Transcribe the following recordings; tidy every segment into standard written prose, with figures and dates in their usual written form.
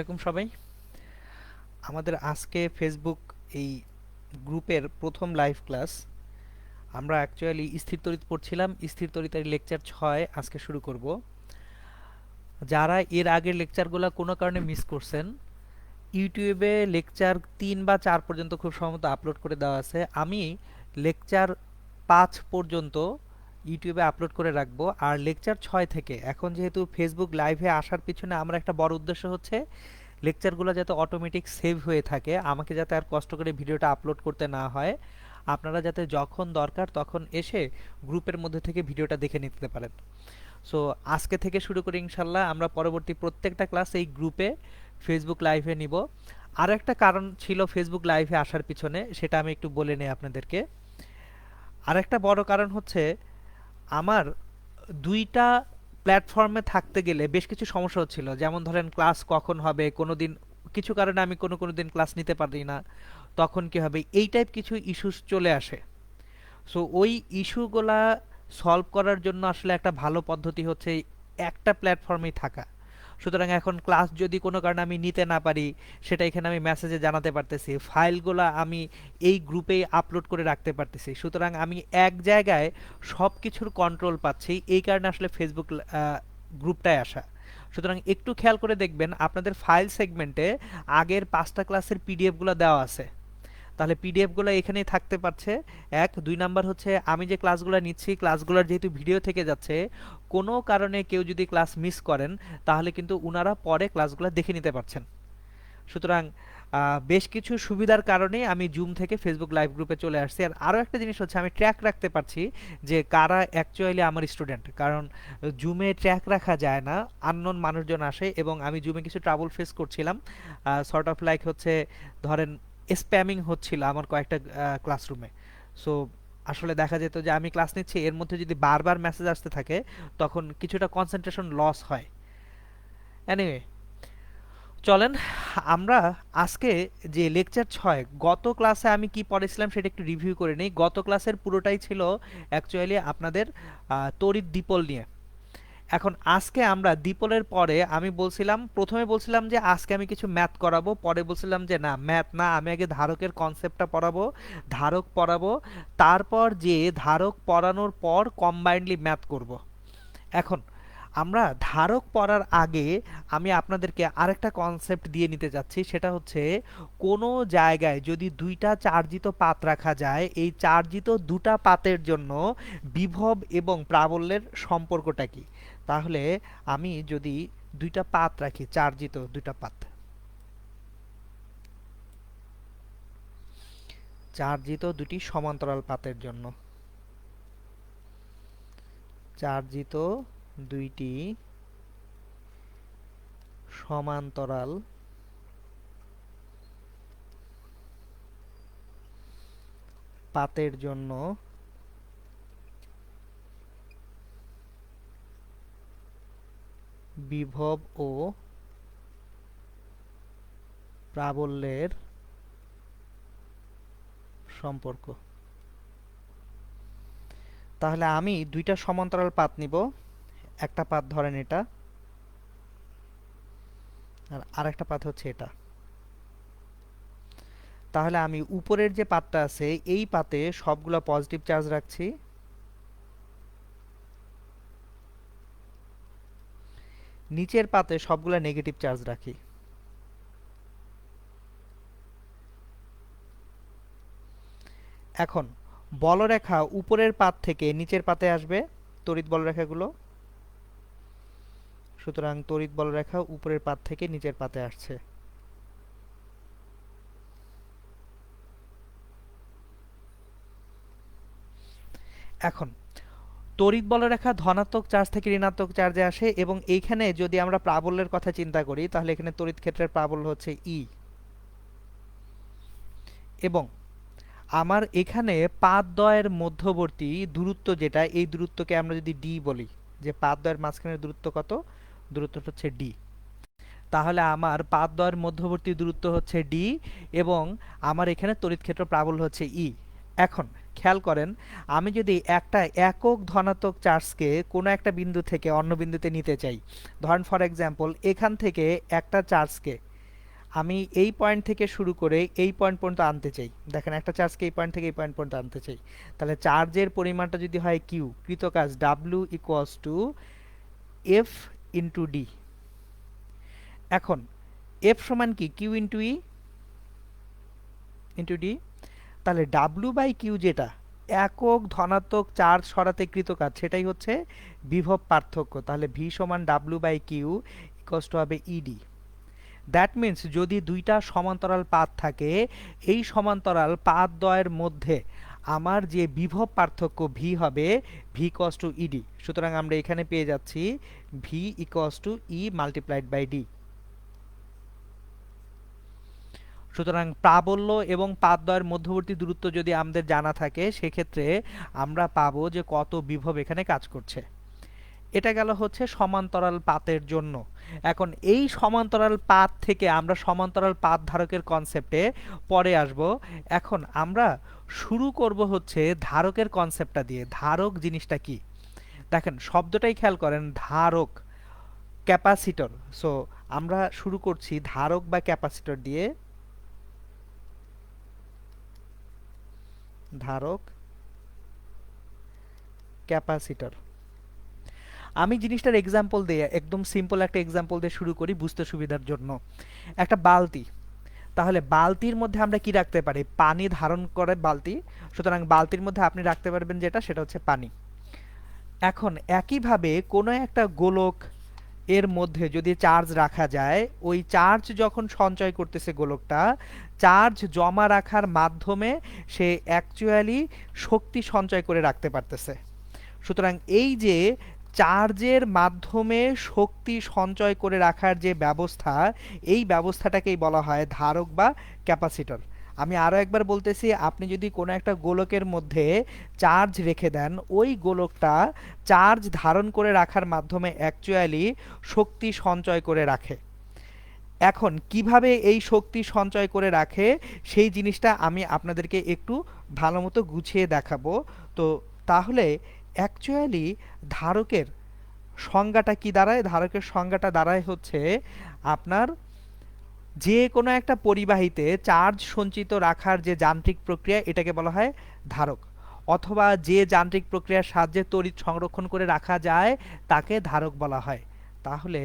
আলাইকুম সবাই। আমাদের আজকে ফেসবুক এই গ্রুপের প্রথম লাইভ ক্লাস। আমরা অ্যাকচুয়ালি স্থির তড়িৎ পড়ছিলাম, স্থির তড়িতের লেকচার 6 আজকে শুরু করব। যারা এর আগের লেকচারগুলো কোনো কারণে মিস করছেন, ইউটিউবে লেকচার 3 বা 4 পর্যন্ত খুব সম্ভবত আপলোড করে দেওয়া আছে। আমি লেকচার 5 পর্যন্ত ইউটিউবে আপলোড করে রাখবো। আর লেকচার 6 থেকে এখন যেহেতু ফেসবুক লাইভে আসার পিছনে আমার একটা বড় উদ্দেশ্য হচ্ছে লেকচারগুলো যাতে অটোমেটিক সেভ হয়ে থাকে, আমাকে যাতে আর কষ্ট করে ভিডিওটা আপলোড করতে না হয়, আপনারা যাতে যখন দরকার তখন এসে গ্রুপের মধ্যে থেকে ভিডিওটা দেখে নিতে পারেন। সো আজকে থেকে শুরু করে ইনশাল্লাহ আমরা পরবর্তী প্রত্যেকটা ক্লাস এই গ্রুপে ফেসবুক লাইভে নিব। আর একটা কারণ ছিল ফেসবুক লাইভে আসার পিছনে, সেটা আমি একটু বলে নেই আপনাদেরকে। আর একটা বড় কারণ হচ্ছে আমার দুইটা প্ল্যাটফর্মে থাকতে গেলে বেশ কিছু সমস্যা হচ্ছিল। যেমন ধরেন ক্লাস কখন হবে, কোনো দিন কিছু কারণে আমি কোনো দিন ক্লাস নিতে পারি না, তখন কি হবে, এই টাইপ কিছু ইস্যুস চলে আসে। সো ওই ইস্যুগুলা সলভ করার জন্য আসলে একটা ভালো পদ্ধতি হচ্ছে একটা প্ল্যাটফর্মেই থাকা। সুতরাং এখন ক্লাস যদি কোনো কারণে আমি নিতে না পারি, সেটা এখানে আমি মেসেজে জানাতে পারতেছি, ফাইলগুলো আমি এই গ্রুপেই আপলোড করে রাখতে পারতেছি। সুতরাং আমি এক জায়গায় সব কিছুর কন্ট্রোল পাচ্ছি, এই কারণে আসলে ফেসবুক গ্রুপটায় আসা। সুতরাং একটু খেয়াল করে দেখবেন আপনাদের ফাইল সেগমেন্টে আগের 5টা ক্লাসের পিডিএফগুলো দেওয়া আছে। তাহলে পিডিএফগুলো এখানেই থাকতে পারছে। এক, দুই নাম্বার হচ্ছে আমি যে ক্লাসগুলো নিচ্ছি, ক্লাসগুলোর যেহেতু ভিডিও থেকে যাচ্ছে, কোনো কারণে কেউ যদি ক্লাস মিস করেন তাহলে কিন্তু উনারা পরে ক্লাসগুলো দেখে নিতে পারছেন। সুতরাং বেশ কিছু সুবিধার কারণে আমি জুম থেকে ফেসবুক লাইভ গ্রুপে চলে আসছি। আর আরও একটা জিনিস হচ্ছে আমি ট্র্যাক রাখতে পারছি যে কারা অ্যাকচুয়ালি আমার স্টুডেন্ট, কারণ জুমে ট্র্যাক রাখা যায় না, আননোন মানুষজন আসে। এবং আমি জুমে কিছু ট্রাবল ফেস করছিলাম, সর্ট অফ লাইক হচ্ছে ধরেন স্প্যামিং হচ্ছিল আমার কয়েকটা ক্লাসরুমে। সো আসলে দেখা যেত যে আমি ক্লাস নিচ্ছি, এর মধ্যে যদি বারবার মেসেজ আসতে থাকে তখন কিছুটা কনসেন্ট্রেশন লস হয়। এনিওয়ে, চলেন আমরা আজকে যে লেকচার 6 গত ক্লাসে আমি কি পড়েছিলাম সেটা একটু রিভিউ করে নেই। গত ক্লাসের পুরোটাই ছিল অ্যাকচুয়ালি আপনাদের তড়িৎ দ্বিপল নিয়ে। এখন আজকে আমরা দ্বিপলের পরে আমি বলছিলাম, প্রথমে বলছিলাম যে আজকে আমি কিছু ম্যাথ করাবো, পরে বলছিলাম যে না, ম্যাথ না, আমি আগে ধারকের কনসেপ্টটা পড়াবো, ধারক পড়াবো, তারপর যে ধারক পড়ানোর পর কম্বাইন্ডলি ম্যাথ করব। এখন আমরা ধারক পড়ার আগে আমি আপনাদেরকে আরেকটা কনসেপ্ট দিয়ে নিতে যাচ্ছি, সেটা হচ্ছে কোনো জায়গায় যদি দুইটা চার্জিত পাত রাখা যায়, এই চার্জিত দুটা পাতের জন্য বিভব এবং প্রাবল্যের সম্পর্কটা কি। তাহলে আমি যদি দুইটা পাত রাখি, চার্জিত দুইটা পাত, চার্জিত দুটি সমান্তরাল পাতের জন্য, চার্জিত দুইটি সমান্তরাল পাতের জন্য বিভব ও প্রাবল্যের সম্পর্ক। তাহলে আমি দুইটা সমান্তরাল পাত নিব, একটা পাত ধরেন এটা, আর আরেকটা পাত হচ্ছে এটা। তাহলে আমি উপরের যে পাতটা আছে এই পাতে সবগুলা পজিটিভ চার্জ রাখছি, নিচের পাতে সবগুলা নেগেটিভ চার্জ রাখি। এখন বলরেখা উপরের পাত থেকে নিচের পাতে আসবে, তড়িৎ বলরেখাগুলো। সুতরাং তড়িৎ বলরেখা উপরের পাত থেকে নিচের পাতে আসছে। এখন তড়িৎ বলরেখা ধনাত্মক চার্জ থেকে ঋণাত্মক চার্জে আসে, এবং এইখানে যদি আমরা প্রাবল্যের কথা চিন্তা করি তাহলে এখানে তড়িৎ ক্ষেত্রের প্রাবল্য হচ্ছে ই। এবং আমার এখানে পাতদ্বয়ের মধ্যবর্তী দূরত্ব যেটা, এই দূরত্বকে আমরা যদি ডি বলি, যে পাতদ্বয়ের মাঝখানের দূরত্ব কত, দূরত্বটা হচ্ছে ডি। তাহলে আমার পাতদ্বয়ের মধ্যবর্তী দূরত্ব হচ্ছে ডি, এবং আমার এখানে তড়িৎ ক্ষেত্র প্রাবল্য হচ্ছে ই। এখন খেয়াল করেন, আমি যদি একটা একক ধনাত্মক চার্জকে কোনো একটা বিন্দু থেকে অন্য বিন্দুতে নিতে চাই, ধরেন ফর এক্সাম্পল এখান থেকে একটা চার্জকে আমি এই পয়েন্ট থেকে শুরু করে এই পয়েন্ট পর্যন্ত আনতে চাই, দেখেন একটা চার্জকে এই পয়েন্ট থেকে এই পয়েন্ট পর্যন্ত আনতে চাই, তাহলে চার্জের পরিমাণটা যদি হয় কিউ, কৃতকাজ W equals to F into D. এখন এফ সমান কি, Q into E into D. তাহলে ডাব্লিউ বাই কিউ যেটা একক ধনাত্মক চার্জ সরাতে কৃতকাজ, সেটাই হচ্ছে বিভব পার্থক্য। তাহলে ভি সমান W by Q equals to হবে ইডি। দ্যাট মিন্স যদি দুইটা সমান্তরাল পাত থাকে, এই সমান্তরাল পাতদ্বয়ের মধ্যে আমার যে বিভব পার্থক্য ভি হবে ভি ইকুয়ালস টু ইডি। সুতরাং আমরা এখানে পেয়ে যাচ্ছি V equals to E multiplied by D. সুতরাং প্রাবল্য এবং পাতদ্বয়ের মধ্যবর্তী দূরত্ব যদি আমাদের জানা থাকে, সেক্ষেত্রে আমরা পাবো যে কত বিভব এখানে কাজ করছে। এটা গেল হচ্ছে সমান্তরাল পাতের জন্য। এখন এই সমান্তরাল পাত থেকে আমরা সমান্তরাল পাত ধারকের কনসেপ্টে পরে আসব। এখন আমরা শুরু করব হচ্ছে ধারকের কনসেপ্টটা দিয়ে। ধারক জিনিসটা কি, দেখেন শব্দটাই খেয়াল করেন, ধারক, ক্যাপাসিটর। সো আমরা শুরু করছি ধারক বা ক্যাপাসিটর দিয়ে। ধারক, ক্যাপাসিটর। আমি জিনিসটার এক্সাম্পল দিয়ে, একদম সিম্পল একটা এক্সাম্পল দিয়ে শুরু করি বুঝতে সুবিধার জন্য। একটা বালতি, তাহলে বালতির মধ্যে আমরা কি রাখতে পারি, পানি ধারণ করে বালতি। সুতরাং বালতির মধ্যে আপনি রাখতে পারবেন যেটা, সেটা হচ্ছে পানি। এখন একইভাবে কোনো একটা গোলক এর মধ্যে যদি চার্জ রাখা যায়, ওই চার্জ যখন সঞ্চয় করতেছে গোলকটা, চার্জ জমা রাখার মাধ্যমে সে অ্যাকচুয়ালি শক্তি সঞ্চয় করে রাখতে পারতেছে। সুতরাং এই যে চার্জের মাধ্যমে শক্তি সঞ্চয় করে রাখার যে ব্যবস্থা, এই ব্যবস্থাটাকেই বলা হয় ধারক বা ক্যাপাসিটর। আমি আরও একবার বলতেছি, আপনি যদি কোনো একটা গোলকের মধ্যে চার্জ রেখে দেন, ওই গোলকটা চার্জ ধারণ করে রাখার মাধ্যমে অ্যাকচুয়ালি শক্তি সঞ্চয় করে রাখে। এখন কিভাবে এই শক্তি সঞ্চয় করে রাখে সেই জিনিসটা আমি আপনাদেরকে একটু ভালো মতো গুছিয়ে দেখাবো। তো তাহলে অ্যাকচুয়ালি ধারকের সংজ্ঞাটা কি দাঁড়ায়, ধারকের সংজ্ঞাটা দাঁড়ায় হচ্ছে আপনার যে কোনো একটা পরিবাহীতে চার্জ সঞ্চিত রাখার যে যান্ত্রিক প্রক্রিয়া, এটাকে বলা হয় ধারক। অথবা যে যান্ত্রিক প্রক্রিয়ার সাহায্যে তড়িৎ সংরক্ষণ করে রাখা যায়, তাকে ধারক বলা হয়। তাহলে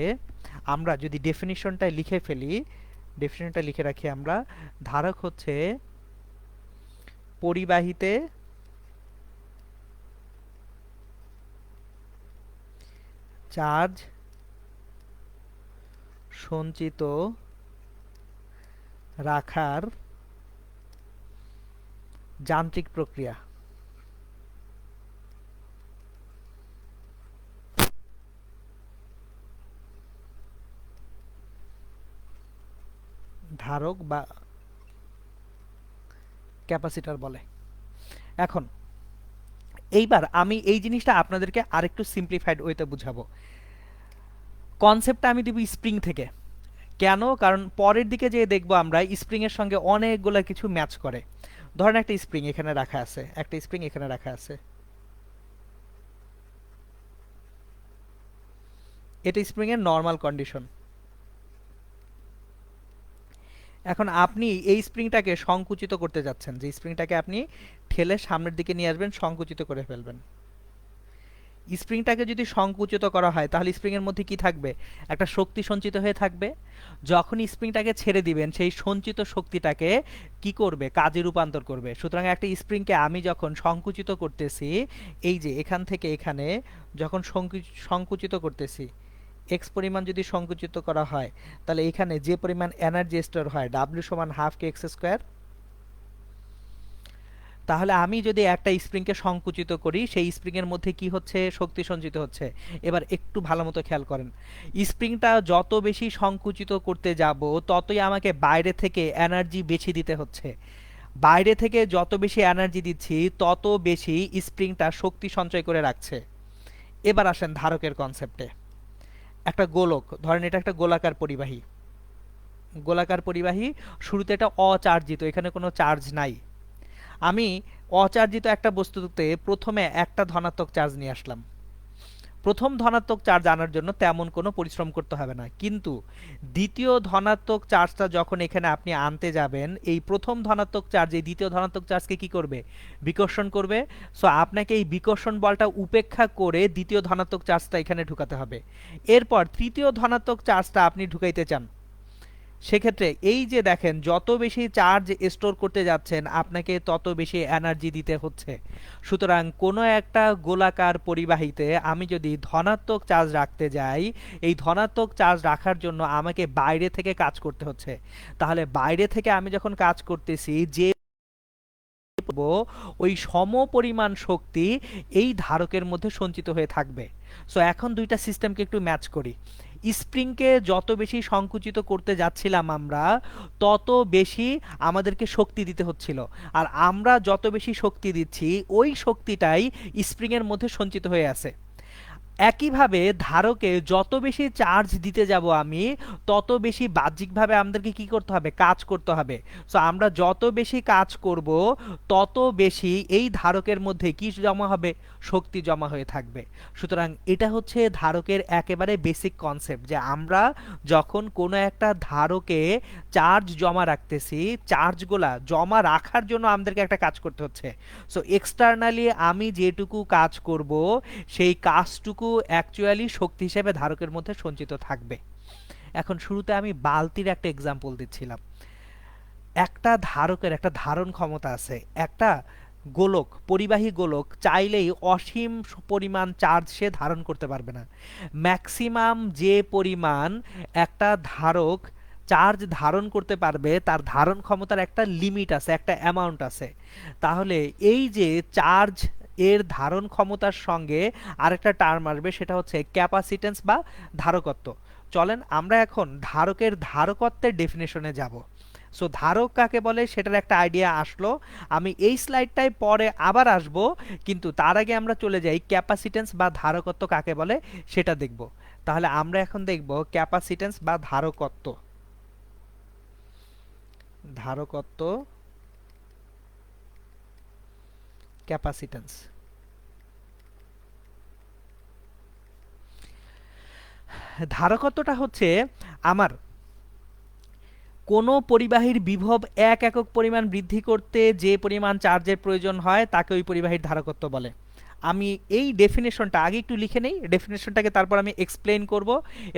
আমরা যদি ডেফিনিশনটা লিখে ফেলি, ডেফিনিশনটা লিখে রাখি আমরা, ধারক হচ্ছে পরিবাহীতে চার্জ সঞ্চিত রাখার যান্ত্রিক প্রক্রিয়া। ধারক বা ক্যাপাসিটর বলে। এখন এইবার আমি এই জিনিসটা আপনাদেরকে আরেকটু সিম্পলিফাইড ওয়েতে বুঝাবো। কনসেপ্টটা আমি দিব স্প্রিং থেকে। কেন, কারণ পরের দিকে যে দেখবো আমরা স্প্রিং এর সঙ্গে অনেকগুলো কিছু ম্যাচ করে। ধরেন একটা স্প্রিং এখানে রাখা আছে, একটা স্প্রিং এখানে রাখা আছে, এটা স্প্রিং এর নর্মাল কন্ডিশন। এখন আপনি এই স্প্রিংটাকে সংকুচিত করতে যাচ্ছেন, যে স্প্রিংটাকে আপনি ঠেলে সামনের দিকে নিয়ে আসবেন, সংকুচিত করে ফেলবেন। স্প্রিংটাকে যদি সংকুচিত করা হয়, তাহলে স্প্রিং এর মধ্যে কি থাকবে, একটা শক্তি সঞ্চিত হয়ে থাকবে। যখন স্প্রিংটাকে ছেড়ে দিবেন, সেই সঞ্চিত শক্তিটাকে কি করবে, কাজে রূপান্তর করবে। সুতরাং একটা স্প্রিংকে আমি যখন সংকুচিত করতেছি, এই যে এখান থেকে এখানে যখন সংকুচিত করতেছি, এক্স পরিমাণ যদি সংকুচিত করা হয়, তাহলে এখানে যে পরিমাণ এনার্জি স্টোর হয়, ডাব্লিউ সমান হাফ কে এক্স স্কোয়ার। তাহলে আমি যদি একটা স্প্রিংকে সংকুচিত করি, সেই স্প্রিং এর মধ্যে কি হচ্ছে, শক্তি সঞ্চিত হচ্ছে। এবার একটু ভালো মতো খেয়াল করেন, স্প্রিংটা যত বেশি সংকুচিত করতে যাব, ততই আমাকে বাইরে থেকে এনার্জি বেশি দিতে হচ্ছে। বাইরে থেকে যত বেশি এনার্জি দিচ্ছি, তত বেশি স্প্রিংটা শক্তি সঞ্চয় করে রাখছে। এবার আসেন ধারকের কনসেপ্টে। একটা গোলক, ধরেন এটা একটা গোলাকার পরিবাহী। গোলাকার পরিবাহী, শুরুতে এটা অচার্জিত, এখানে কোনো চার্জ নাই। আমি অচার্জিত একটা বস্তুতে প্রথমে একটা ধনাত্মক চার্জ নিয়ে আসলাম, প্রথম ধনাত্মক চার্জ আনার জন্য তেমন কোনো পরিশ্রম করতে হবে না, কিন্তু দ্বিতীয় ধনাত্মক চার্জটা যখন এখানে আপনি আনতে যাবেন, এই প্রথম ধনাত্মক চার্জ এই দ্বিতীয় ধনাত্মক চার্জকে কি করবে? বিকর্ষণ করবে। সো আপনাকে এই বিকর্ষণ বলটা উপেক্ষা করে দ্বিতীয় ধনাত্মক চার্জটা এখানে ঢুকাতে হবে। এরপর তৃতীয় ধনাত্মক চার্জটা আপনি ঢুকাইতে চান, সেক্ষেত্রে এই যে দেখেন, যত বেশি চার্জ স্টোর করতে যাচ্ছেন আপনাকে তত বেশি এনার্জি দিতে হচ্ছে। সুতরাং কোনো একটা গোলাকার পরিবাহীতে আমি যদি ধনাত্মক চার্জ রাখতে যাই, এই ধনাত্মক চার্জ রাখার জন্য আমাকে বাইরে থেকে কাজ করতে হচ্ছে। তাহলে বাইরে থেকে আমি যখন কাজ করতেছি, যে ওই সম পরিমাণ শক্তি এই ধারকের মধ্যে সঞ্চিত হয়ে থাকবে। সো এখন দুইটা সিস্টেমকে একটু ম্যাচ করি। স্প্রিংকে যত বেশি সংকুচিত করতে যাচ্ছিলাম আমরা, তত বেশি আমাদেরকে শক্তি দিতে হচ্ছিল, আর আমরা যত বেশি শক্তি দিচ্ছি ওই শক্তিটাই স্প্রিংয়ের মধ্যে সঞ্চিত হয়ে আছে। একইভাবে ধারকে যত বেশি চার্জ দিতে যাব আমি, তত বেশি বাহ্যিকভাবে আমাদেরকে কি করতে হবে? কাজ করতে হবে। সো আমরা যত বেশি কাজ করব, তত বেশি এই ধারকের মধ্যে কি জমা হবে? শক্তি জমা হয়ে থাকবে। সুতরাং এটা হচ্ছে ধারকের একেবারে বেসিক কনসেপ্ট, যে আমরা যখন কোনো একটা ধারকে চার্জ জমা রাখতেছি, চার্জগুলা জমা রাখার জন্য আমাদেরকে একটা কাজ করতে হচ্ছে। সো এক্সটার্নালি আমি যেটুকু কাজ করব, সেই কাজটুকু অ্যাকচুয়ালি শক্তি হিসেবে ধারকের মধ্যে সঞ্চিত থাকবে। এখন শুরুতে আমি বালতির একটা এক্সাম্পল দিচ্ছিলাম। একটা ধারকের একটা ধারণ ক্ষমতা আছে। একটা গোলক, পরিবাহী গোলক চাইলেই অসীম পরিমাণ চার্জ সে ধারণ করতে পারবে না। ম্যাক্সিমাম যে পরিমাণ একটা ধারক চার্জ ধারণ করতে পারবে, তার ধারণ ক্ষমতার একটা লিমিট আছে, একটা অ্যামাউন্ট আছে। তাহলে এই যে চার্জ এর ধারণ ক্ষমতার সঙ্গে আরেকটা টার্ম আসবে, সেটা হচ্ছে ক্যাপাসিটেন্স বা ধারকত্ব। চলেন আমরা এখন ধারকের ধারকত্বের ডেফিনেশনে যাব। সো ধারক কাকে বলে সেটার একটা আইডিয়া আসলো। আমি এই স্লাইডটায় পরে আবার আসব, কিন্তু তার আগে আমরা চলে যাই ক্যাপাসিটেন্স বা ধারকত্ব কাকে বলে সেটা দেখব। তাহলে আমরা এখন দেখব ক্যাপাসিটেন্স বা ধারকত্ব। ধারকত্ব, ক্যাপাসিটেন্স। ধারকত্বটা হচ্ছে আমার কোনো পরিবাহীর বিভব 1 একক পরিমাণ বৃদ্ধি করতে যে পরিমাণ চার্জের প্রয়োজন হয় তাকে ওই পরিবাহীর ধারকত্ব বলে। আমি এই ডেফিনেশনটা আগে একটু লিখে নেই, ডেফিনেশনটাকে তারপর আমি এক্সপ্লেন করব,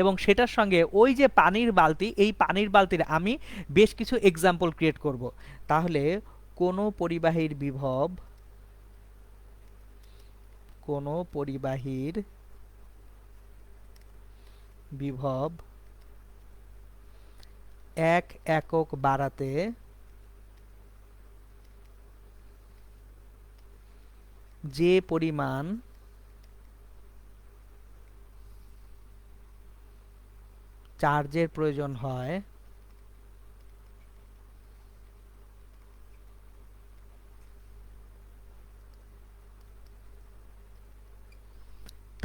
এবং সেটার সঙ্গে ওই যে পানির বালতি, এই পানির বালতির আমি বেশ কিছু এক্সাম্পল ক্রিয়েট করব। তাহলে কোনো পরিবাহীর বিভব, কোনো পরিবাহীর বিভব 1 একক বাড়াতে যে পরিমাণ চার্জের প্রয়োজন হয়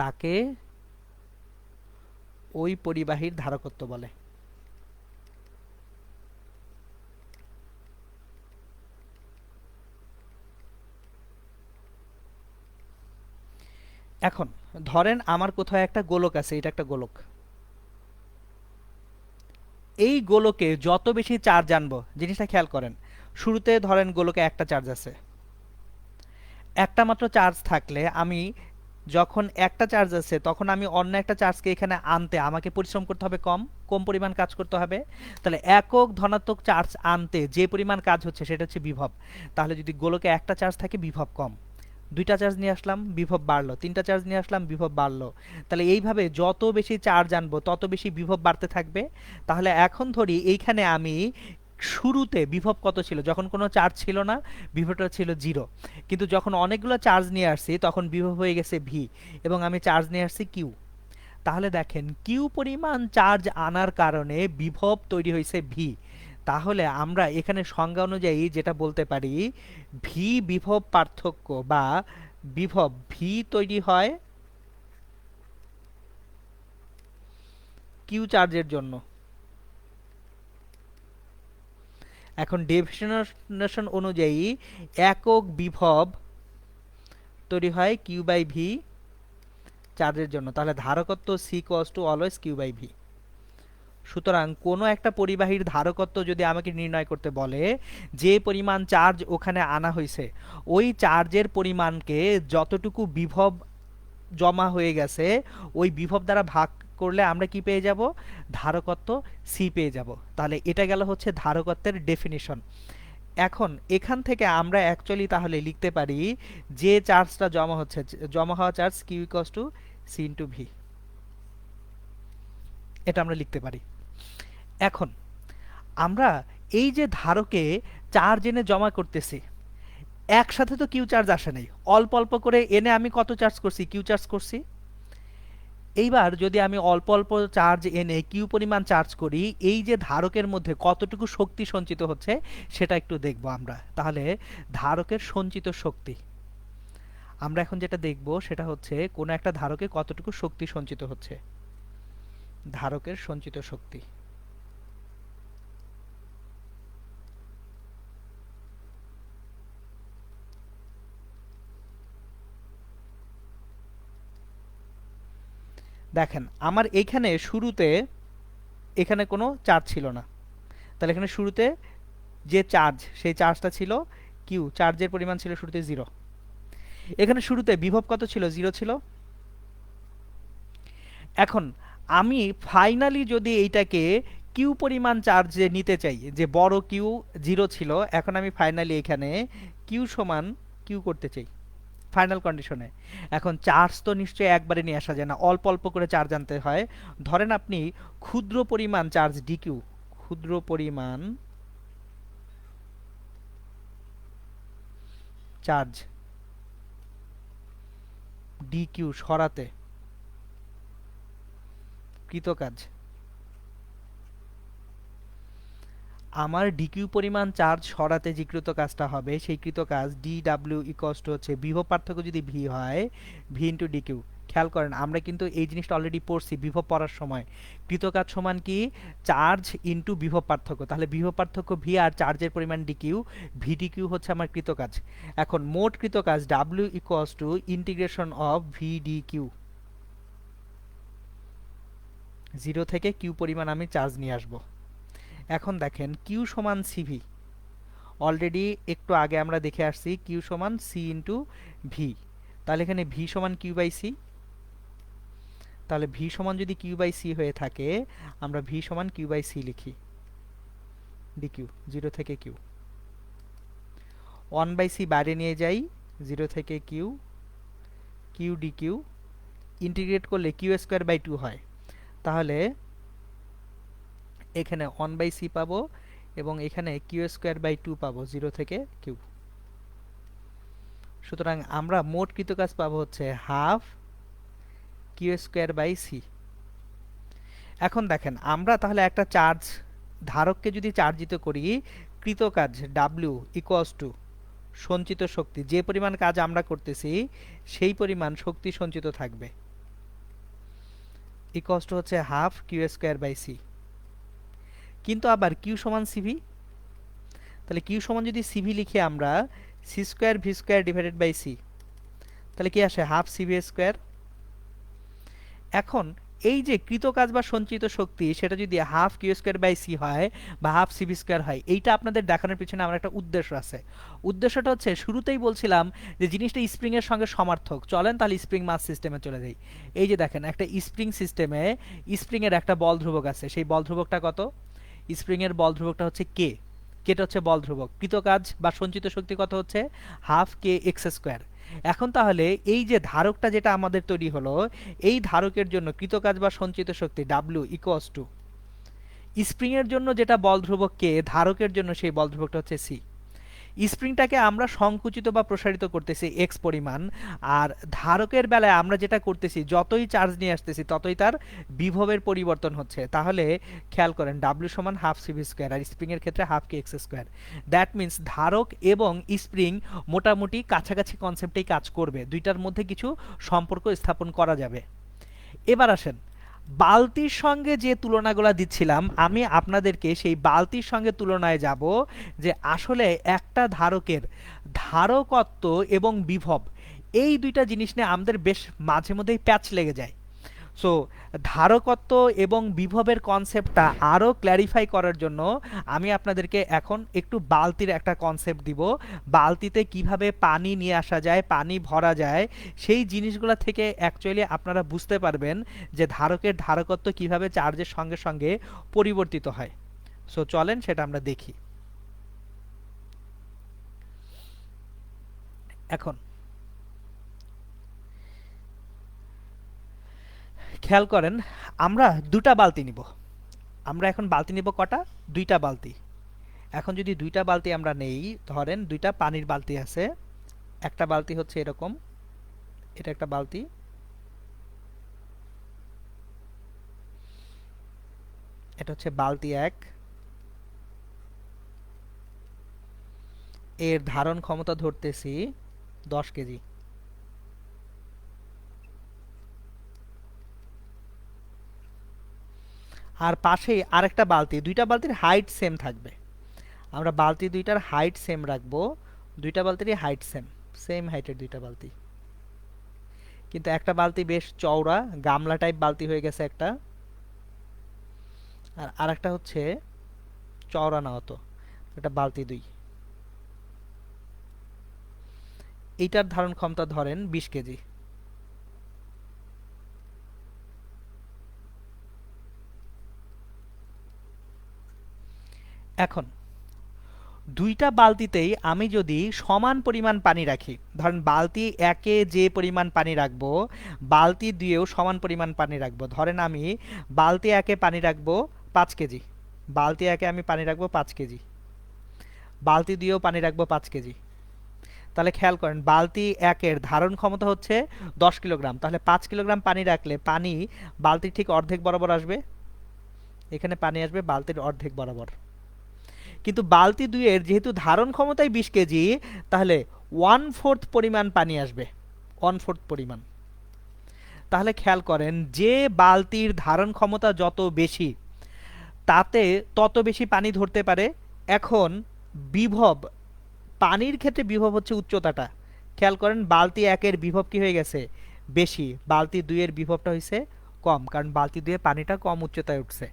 তাকে ওই পরিবাহীর ধারকত্ব বলে। এখন ধরেন আমার কোথাও একটা গোলক আছে, এটা একটা গোলক। এই গোলকে যত বেশি চার্জ আনবো, জিনিসটা খেয়াল করেন, শুরুতে ধরেন গোলকে একটা চার্জ আছে। একটা মাত্র চার্জ থাকলে আমি যখন একটা চার্জ আছে তখন আমি অন্য একটা চার্জকে এখানে আনতে আমাকে পরিশ্রম করতে হবে কম, কম পরিমাণ কাজ করতে হবে। তাহলে একক ধনাত্মক চার্জ আনতে যে পরিমাণ কাজ হচ্ছে সেটা হচ্ছে বিভব। তাহলে যদি গোলকে একটা চার্জ থাকে, বিভব কম। দুইটা চার্জ নিয়ে আসলাম, বিভব বাড়লো। তিনটা চার্জ নিয়ে আসলাম, বিভব বাড়লো। তাহলে এইভাবে যত বেশি চার্জ আনবো তত বেশি বিভব বাড়তে থাকবে। তাহলে এখন ধরি এইখানে আমি শুরুতে বিভব কত ছিল? যখন কোনো চার্জ ছিল না, বিভবটা ছিল 0। কিন্তু যখন অনেকগুলো চার্জ নিয়ে আসছি তখন বিভব হয়ে গেছে ভি, এবং আমি চার্জ নিয়ে আসছি কিউ। তাহলে দেখেন কিউ পরিমাণ চার্জ আনার কারণে বিভব তৈরি হয়েছে ভি। তাহলে আমরা এখানে সংজ্ঞা অনুযায়ী যেটা বলতে পারি, ভি বিভব পার্থক্য বা বিভব ভি তৈরি হয় কিউ চার্জের জন্য। এখন ডেফিনেশন অনুযায়ী একক বিভব তৈরি হয় কিউ বাই ভি চার্জের জন্য, তাহলে ধারকত্ব C equals to always Q by V. সুতরাং কোনো একটা পরিবাহীর ধারকত্ব যদি আমাকে নির্ণয় করতে বলে, যে পরিমাণ চার্জ ওখানে আনা হয়েছে ওই চার্জের পরিমাণকে যতটুকু বিভব জমা হয়ে গেছে ওই বিভব দ্বারা ভাগ করলে আমরা কি পেয়ে যাব? ধারকত্ব সি পেয়ে যাব। তাহলে এটা গেল হচ্ছে ধারকত্বের ডেফিনিশন। এখন এখান থেকে আমরা অ্যাকচুয়ালি তাহলে লিখতে পারি যে চার্জটা জমা হচ্ছে, জমা হওয়া charge Q equals to C into V, এটা আমরা লিখতে পারি। এখন আমরা এই যে ধারকে চার্জ এনে জমা করতেছি, একসাথে তো কিউ চার্জ আসে নাই, অল্প অল্প করে এনে আমি কত চার্জ করছি? কিউ চার্জ করছি। এইবার যদি আমি অল্প অল্প চার্জ এনে কিউ পরিমাণ চার্জ করি, এই যে ধারকের মধ্যে কতটুকু শক্তি সঞ্চিত হচ্ছে সেটা একটু দেখব আমরা। তাহলে ধারকের সঞ্চিত শক্তি আমরা এখন যেটা দেখব সেটা হচ্ছে কোনো একটা ধারকে কতটুকু শক্তি সঞ্চিত হচ্ছে, ধারকের সঞ্চিত শক্তি। দেখেন আমার এইখানে শুরুতে এখানে কোনো চার্জ ছিল না, তাহলে এখানে শুরুতে যে চার্জ সেই চার্জটা ছিল কিউ, চার্জের পরিমাণ ছিল শুরুতে 0। এখানে শুরুতে বিভব কত ছিল? 0 ছিল। এখন আমি ফাইনালি যদি এইটাকে কিউ পরিমাণ চার্জে নিতে চাই, যে বড় কিউ 0 ছিল, এখন আমি ফাইনালি এখানে কিউ সমান কিউ করতে চাই ফাইনাল কন্ডিশনে। এখন চার্জ তো নিশ্চয়ই একবারে নিয়ে আসা যায় না, অল্প অল্প করে চার্জ আনতে হয়। ধরেন আপনি ক্ষুদ্র পরিমাণ চার্জ ডিকিউ, ক্ষুদ্র পরিমাণ চার্জ ডিকিউ সরাতে কৃতকাজ, আমার ডিকিউ পরিমাণ চার্জ সরাতে যে কৃত কাজটা হবে সেই কৃত কাজ ডি ডাব্লিউ ইকুয়ালস টু হচ্ছে বিভব পার্থক্য যদি ভি হয়, ভি ইন্টু ডিকিউ। খেয়াল করেন আমরা কিন্তু এই জিনিসটা অলরেডি পড়ছি বিভব পড়ার সময়। কৃত কাজ সমান কি? চার্জ ইন্টু বিভব পার্থক্য। তাহলে বিভব পার্থক্য ভি আর চার্জের পরিমাণ ডিকিউ, ভি ডিকিউ হচ্ছে আমার কৃত কাজ। এখন মোট কৃত কাজ W equals two integration of V DQ, 0 থেকে কিউ পরিমাণ আমি চার্জ নিয়ে আসবো। এখন দেখেন কিউ সমান সিভি, অলরেডি একটু আগে আমরা দেখে আসছি কিউ সমান সি ইন্টু ভি। তাহলে এখানে ভি সমান কিউ বাই সি, তাহলে ভি সমান যদি কিউ বাই সি হয়ে থাকে আমরা ভি সমান কিউ বাই সি লিখি, ডিকিউ 0 থেকে কিউ। 1 বাই সি বাইরে নিয়ে যাই, 0 থেকে কিউ, কিউ ডিকিউ ইন্টিগ্রেট করলে কিউ স্কোয়ার বাই 2 হয়। তাহলে এখানে 1 বাই সি পাবো এবং এখানে কিউ স্কোয়ার বাই 2 পাবো, 0 থেকে কিউ। সুতরাং আমরা মোট কৃত কাজ পাবো হচ্ছে half Q square by C. এখন দেখেন আমরা তাহলে একটা চার্জ ধারককে যদি চার্জিত করি, কৃত কাজ ডাব্লিউ ইকুয়ালস টু সঞ্চিত শক্তি, যে পরিমাণ কাজ আমরা করতেছি সেই পরিমাণ শক্তি সঞ্চিত থাকবে, ইকুয়ালস টু হচ্ছে half Q square by C. কিন্তু আবার কিউ সমান সিভি, তাহলে কিউ সমান যদি সিভি লিখি আমরা C square V square divided by C, তাহলে কি আসে? Half C V square. এখন এই যে কৃত কাজ বা সঞ্চিত শক্তি সেটা যদি half Q square by C হয় বা হাফ সিভি স্কোয়ার হয়, এইটা আপনাদের দেখানোর পিছনে আমার একটা উদ্দেশ্য আছে। উদ্দেশ্যটা হচ্ছে শুরুতেই বলছিলাম যে জিনিসটা স্প্রিং এর সঙ্গে সমার্থক। চলেন তাহলে স্প্রিং মাস সিস্টেমে চলে যাই। এই যে দেখেন একটা স্প্রিং সিস্টেমে স্প্রিং এর একটা বল ধ্রুবক আছে, সেই বল ধ্রুবকটা কত? স্প্রিং এর বল ধ্রুবকটা হচ্ছে কে, কেটা হচ্ছে বল ধ্রুবক। কৃত কাজ বা সঞ্চিত শক্তি কত হচ্ছে? হাফ কে এক্স স্কোয়ার। এখন তাহলে এই যে ধারকটা যেটা আমাদের তৈরি হলো, এই ধারকের জন্য কৃত কাজ বা সঞ্চিত শক্তি ডাব্লিউ ইকুয়ালস টু স্প্রিং এর জন্য যেটা বল ধ্রুবক কে, ধারকের জন্য সেই বল ধ্রুবকটা হচ্ছে সি। স্প্রিংটাকে আমরা সংকুচিত বা প্রসারিত করতেছি এক্স পরিমাণ, আর ধারকের বেলায় আমরা যেটা করতেছি যতই চার্জ নিয়ে আসতেছি ততই তার বিভবের পরিবর্তন হচ্ছে। তাহলে খেয়াল করেন ডাব্লিউ সমান হাফ সিভি স্কোয়ার, আর স্প্রিং এর ক্ষেত্রে half K x square. That means ধারক এবং স্প্রিং মোটামুটি কাছাকাছি কনসেপ্টেই কাজ করবে, দুইটার মধ্যে কিছু সম্পর্ক স্থাপন করা যাবে। এবার আসেন বালতির সঙ্গে যে তুলনাগুলো দিচ্ছিলাম, আমি আপনাদেরকে সেই বালতির সঙ্গে তুলনায় যাব যে আসলে একটা ধারকের ধারকত্ব এবং বিভব এই দুইটা জিনিস নিয়ে আমাদের বেশ মাঝে মধ্যেই প্যাচ লেগে যায়। সো ধারকত্ব এবং বিভবের কনসেপ্টটা আরও ক্ল্যারিফাই করার জন্য আমি আপনাদেরকে এখন একটু বালতির একটা কনসেপ্ট দিব। বালতিতে কিভাবে পানি নিয়ে আসা যায়, পানি ভরা যায়, সেই জিনিসগুলো থেকে অ্যাকচুয়ালি আপনারা বুঝতে পারবেন যে ধারকের ধারকত্ব কিভাবে চার্জের সঙ্গে সঙ্গে পরিবর্তিত হয়। সো চলেন সেটা আমরা দেখি। এখন খেয়াল করেন, আমরা দুটা বালতি নিব। আমরা এখন বালতি নিব কটা? দুইটা বালতি। এখন যদি দুইটা বালতি আমরা নেই, ধরেন দুইটা পানির বালতি আছে। একটা বালতি হচ্ছে এরকম, এটা একটা বালতি, এটা হচ্ছে বালতি এক। এর ধারণ ক্ষমতা ধরতেছি 10 কেজি। আর পাশেই আরেকটা বালতি, দুইটা বালতির হাইট সেম থাকবে। আমরা বালতি দুইটার হাইট সেম রাখবো। দুইটা বালতিরই হাইট সেম, সেম হাইটের দুইটা বালতি। কিন্তু একটা বালতি বেশ চওড়া, গামলা টাইপ বালতি হয়ে গেছে একটা। আর আরেকটা হচ্ছে চওড়া না অত, এটা বালতি দুই। এইটার ধারণ ক্ষমতা ধরেন 20 কেজি। এখন দুইটা বালতিতেই আমি যদি সমান পরিমাণ পানি রাখি, ধরেন বালতি একে যে পরিমাণ পানি রাখবো, বালতি দুইয়েও সমান পরিমাণ পানি রাখবো। ধরেন আমি বালতি একে পানি রাখবো 5 কেজি, বালতি একে আমি পানি রাখবো 5 কেজি, বালতি দুইয়েও পানি রাখবো 5 কেজি। তাহলে খেয়াল করেন, বালতি একের ধারণ ক্ষমতা হচ্ছে 10 কিলোগ্রাম। তাহলে 5 কিলোগ্রাম পানি রাখলে পানি বালতির ঠিক অর্ধেক বরাবর আসবে। এখানে পানি আসবে বালতির অর্ধেক বরাবর। কিন্তু বালতি দুইয়ের যেহেতু ধারণ ক্ষমতাই 20 কেজি, তাহলে 1/4 পরিমাণ পানি আসবে, 1/4 পরিমাণ। তাহলে খেয়াল করেন, যে বালতির ধারণ ক্ষমতা যত বেশি, তাতে তত বেশি পানি ধরতে পারে। এখন বিভব, পানির ক্ষেত্রে বিভব হচ্ছে উচ্চতাটা। খেয়াল করেন, বালতি একের বিভব কি হয়ে গেছে? বেশি। বালতি দুইয়ের বিভবটা হয়েছে কম, কারণ বালতি দুয়ে পানিটা কম উচ্চতায় উঠছে।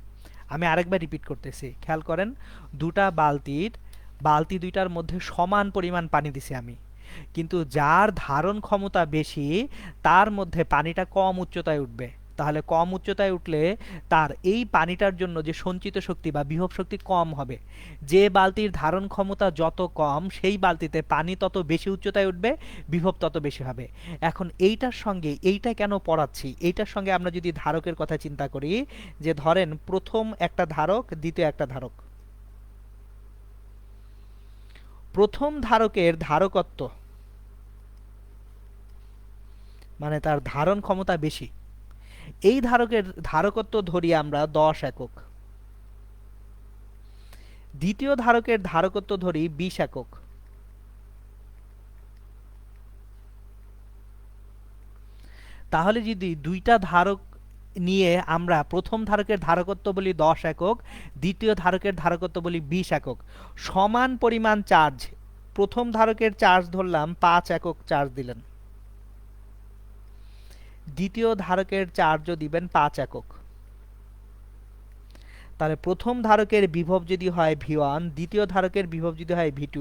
আমি আরেকবার রিপিট করতেছি, খেয়াল করেন, দুটা বালতির, বালতি দুইটার মধ্যে সমান পরিমাণ পানি দিছি আমি, কিন্তু যার ধারণ ক্ষমতা বেশি তার মধ্যে পানিটা কম উচ্চতায় উঠবে। তাহলে কম উচ্চতায় উঠলে তার এই পানিটার জন্য যে সঞ্চিত শক্তি বা বিভব শক্তি কম হবে। যে বালতির ধারণ ক্ষমতা যত কম, সেই বালতিতে পানি তত বেশি উচ্চতায় উঠবে, বিভব তত বেশি হবে। এখন এইটার সঙ্গে এইটা কেন পড়াচ্ছি, এইটার সঙ্গে আমরা যদি ধারকের কথা চিন্তা করি, যে ধরেন প্রথম একটা ধারক, দ্বিতীয় একটা ধারক। প্রথম ধারকের ধারকত্ব মানে তার ধারণ ক্ষমতা বেশি, এই ধারকের ধারকত্ব ধরি আমরা 10 একক। দ্বিতীয় ধারকের ধারকত্ব ধরি 20 একক। তাহলে যদি দুইটা ধারক নিয়ে আমরা প্রথম ধারকের ধারকত্ব বলি 10 একক, দ্বিতীয় ধারকের ধারকত্ব বলি 20 একক, সমান পরিমাণ চার্জ, প্রথম ধারকের চার্জ ধরলাম 5 একক চার্জ দিলেন, দ্বিতীয় ধারকের চার্জও দিবেন 5 একক। তাহলে প্রথম ধারকের বিভব যদি হয় V1, দ্বিতীয় ধারকের বিভব যদি হয় V2,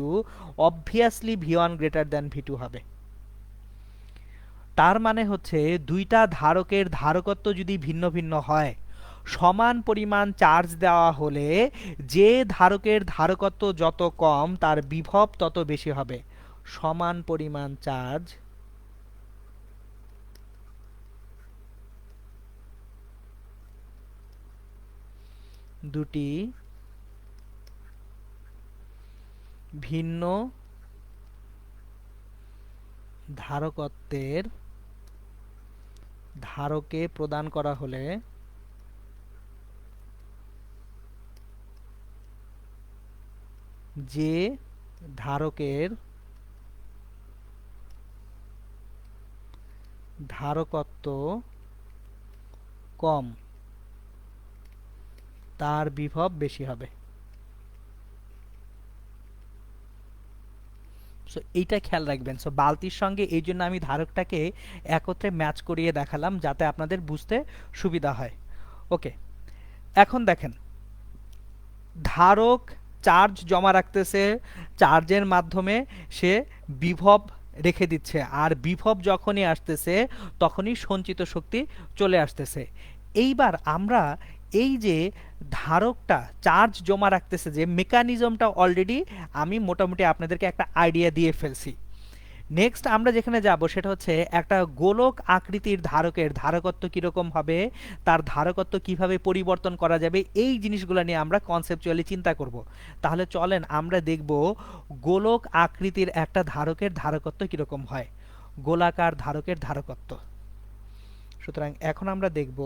obviously V1 greater than V2 হবে। তার মানে হচ্ছে দুইটা ধারকের ধারকত্ব যদি ভিন্ন ভিন্ন হয়, সমান পরিমাণ চার্জ দেওয়া হলে যে ধারকের ধারকত্ব যত কম তার বিভব তত বেশি হবে। সমান পরিমাণ চার্জ দুটি ভিন্ন ধারকত্বের ধারকে প্রদান করা হলে যে ধারকের ধারকত্ব কম তার বিভব বেশি হবে। সো এইটা খেয়াল রাখবেন। সো বালতির সঙ্গে এই জন্য আমি ধারকটাকে একত্রে ম্যাচ করিয়ে দেখালাম যাতে আপনাদের বুঝতে সুবিধা হয়। ওকে, এখন দেখেন ধারক চার্জ জমা রাখতেছে, চার্জের মাধ্যমে সে বিভব রেখে দিচ্ছে, আর বিভব যখনই আসতেছে তখনই সঞ্চিত শক্তি চলে আসতেছে। এইবার আমরা এই যে ধারকটা চার্জ জমা রাখতেছে যে মেকানিজমটা অলরেডি আমি মোটামুটি আপনাদেরকে একটা আইডিয়া দিয়ে ফেলছি। নেক্সট আমরা যেখানে যাব সেটা হচ্ছে একটা গোলক আকৃতির ধারকের ধারকত্ব কীরকম হবে, তার ধারকত্ব কিভাবে পরিবর্তন করা যাবে, এই জিনিসগুলো নিয়ে আমরা কনসেপচুয়ালি চিন্তা করব। তাহলে চলেন আমরা দেখব গোলক আকৃতির একটা ধারকের ধারকত্ব কীরকম হয়, গোলাকার ধারকের ধারকত্ব। সুতরাং এখন আমরা দেখব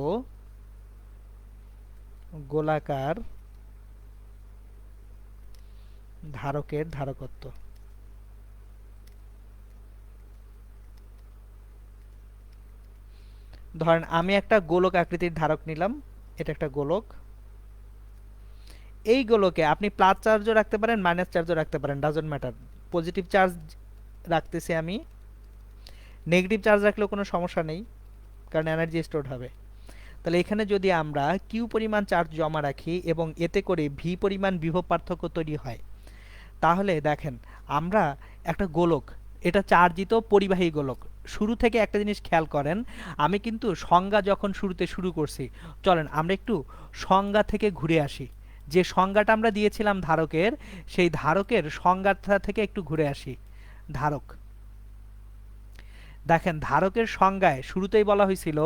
গোলাকার ধারকের ধারকত্ব। ধরেন আমি একটা গোলক আকৃতির ধারক নিলাম, এটা একটা গোলক। এই গোলকে আপনি প্লাস চার্জও রাখতে পারেন, মাইনাস চার্জও রাখতে পারেন, ডাজন্ট ম্যাটার। পজিটিভ চার্জ রাখতেছি আমি, নেগেটিভ চার্জ রাখলেও কোনো সমস্যা নেই, কারণ এনার্জি স্টোরড হবে। তাহলে এখানে যদি আমরা কিউ পরিমাণ চার্জ জমা রাখি এবং এতে করে ভি পরিমাণ বিভব পার্থক্য তৈরি হয়, তাহলে দেখেন আমরা একটা গোলক, এটা চার্জিত পরিবাহী গোলক। শুরু থেকে একটা জিনিস খেয়াল করেন, আমি কিন্তু সংজ্ঞা যখন শুরুতে শুরু করছি, চলেন আমরা একটু সংজ্ঞা থেকে ঘুরে আসি। যে সংজ্ঞাটা আমরা দিয়েছিলাম ধারকের, সেই ধারকের সংজ্ঞাটা থেকে একটু ঘুরে আসি। ধারক, দেখেন ধারকের সংজ্ঞায় শুরুতেই বলা হয়েছিল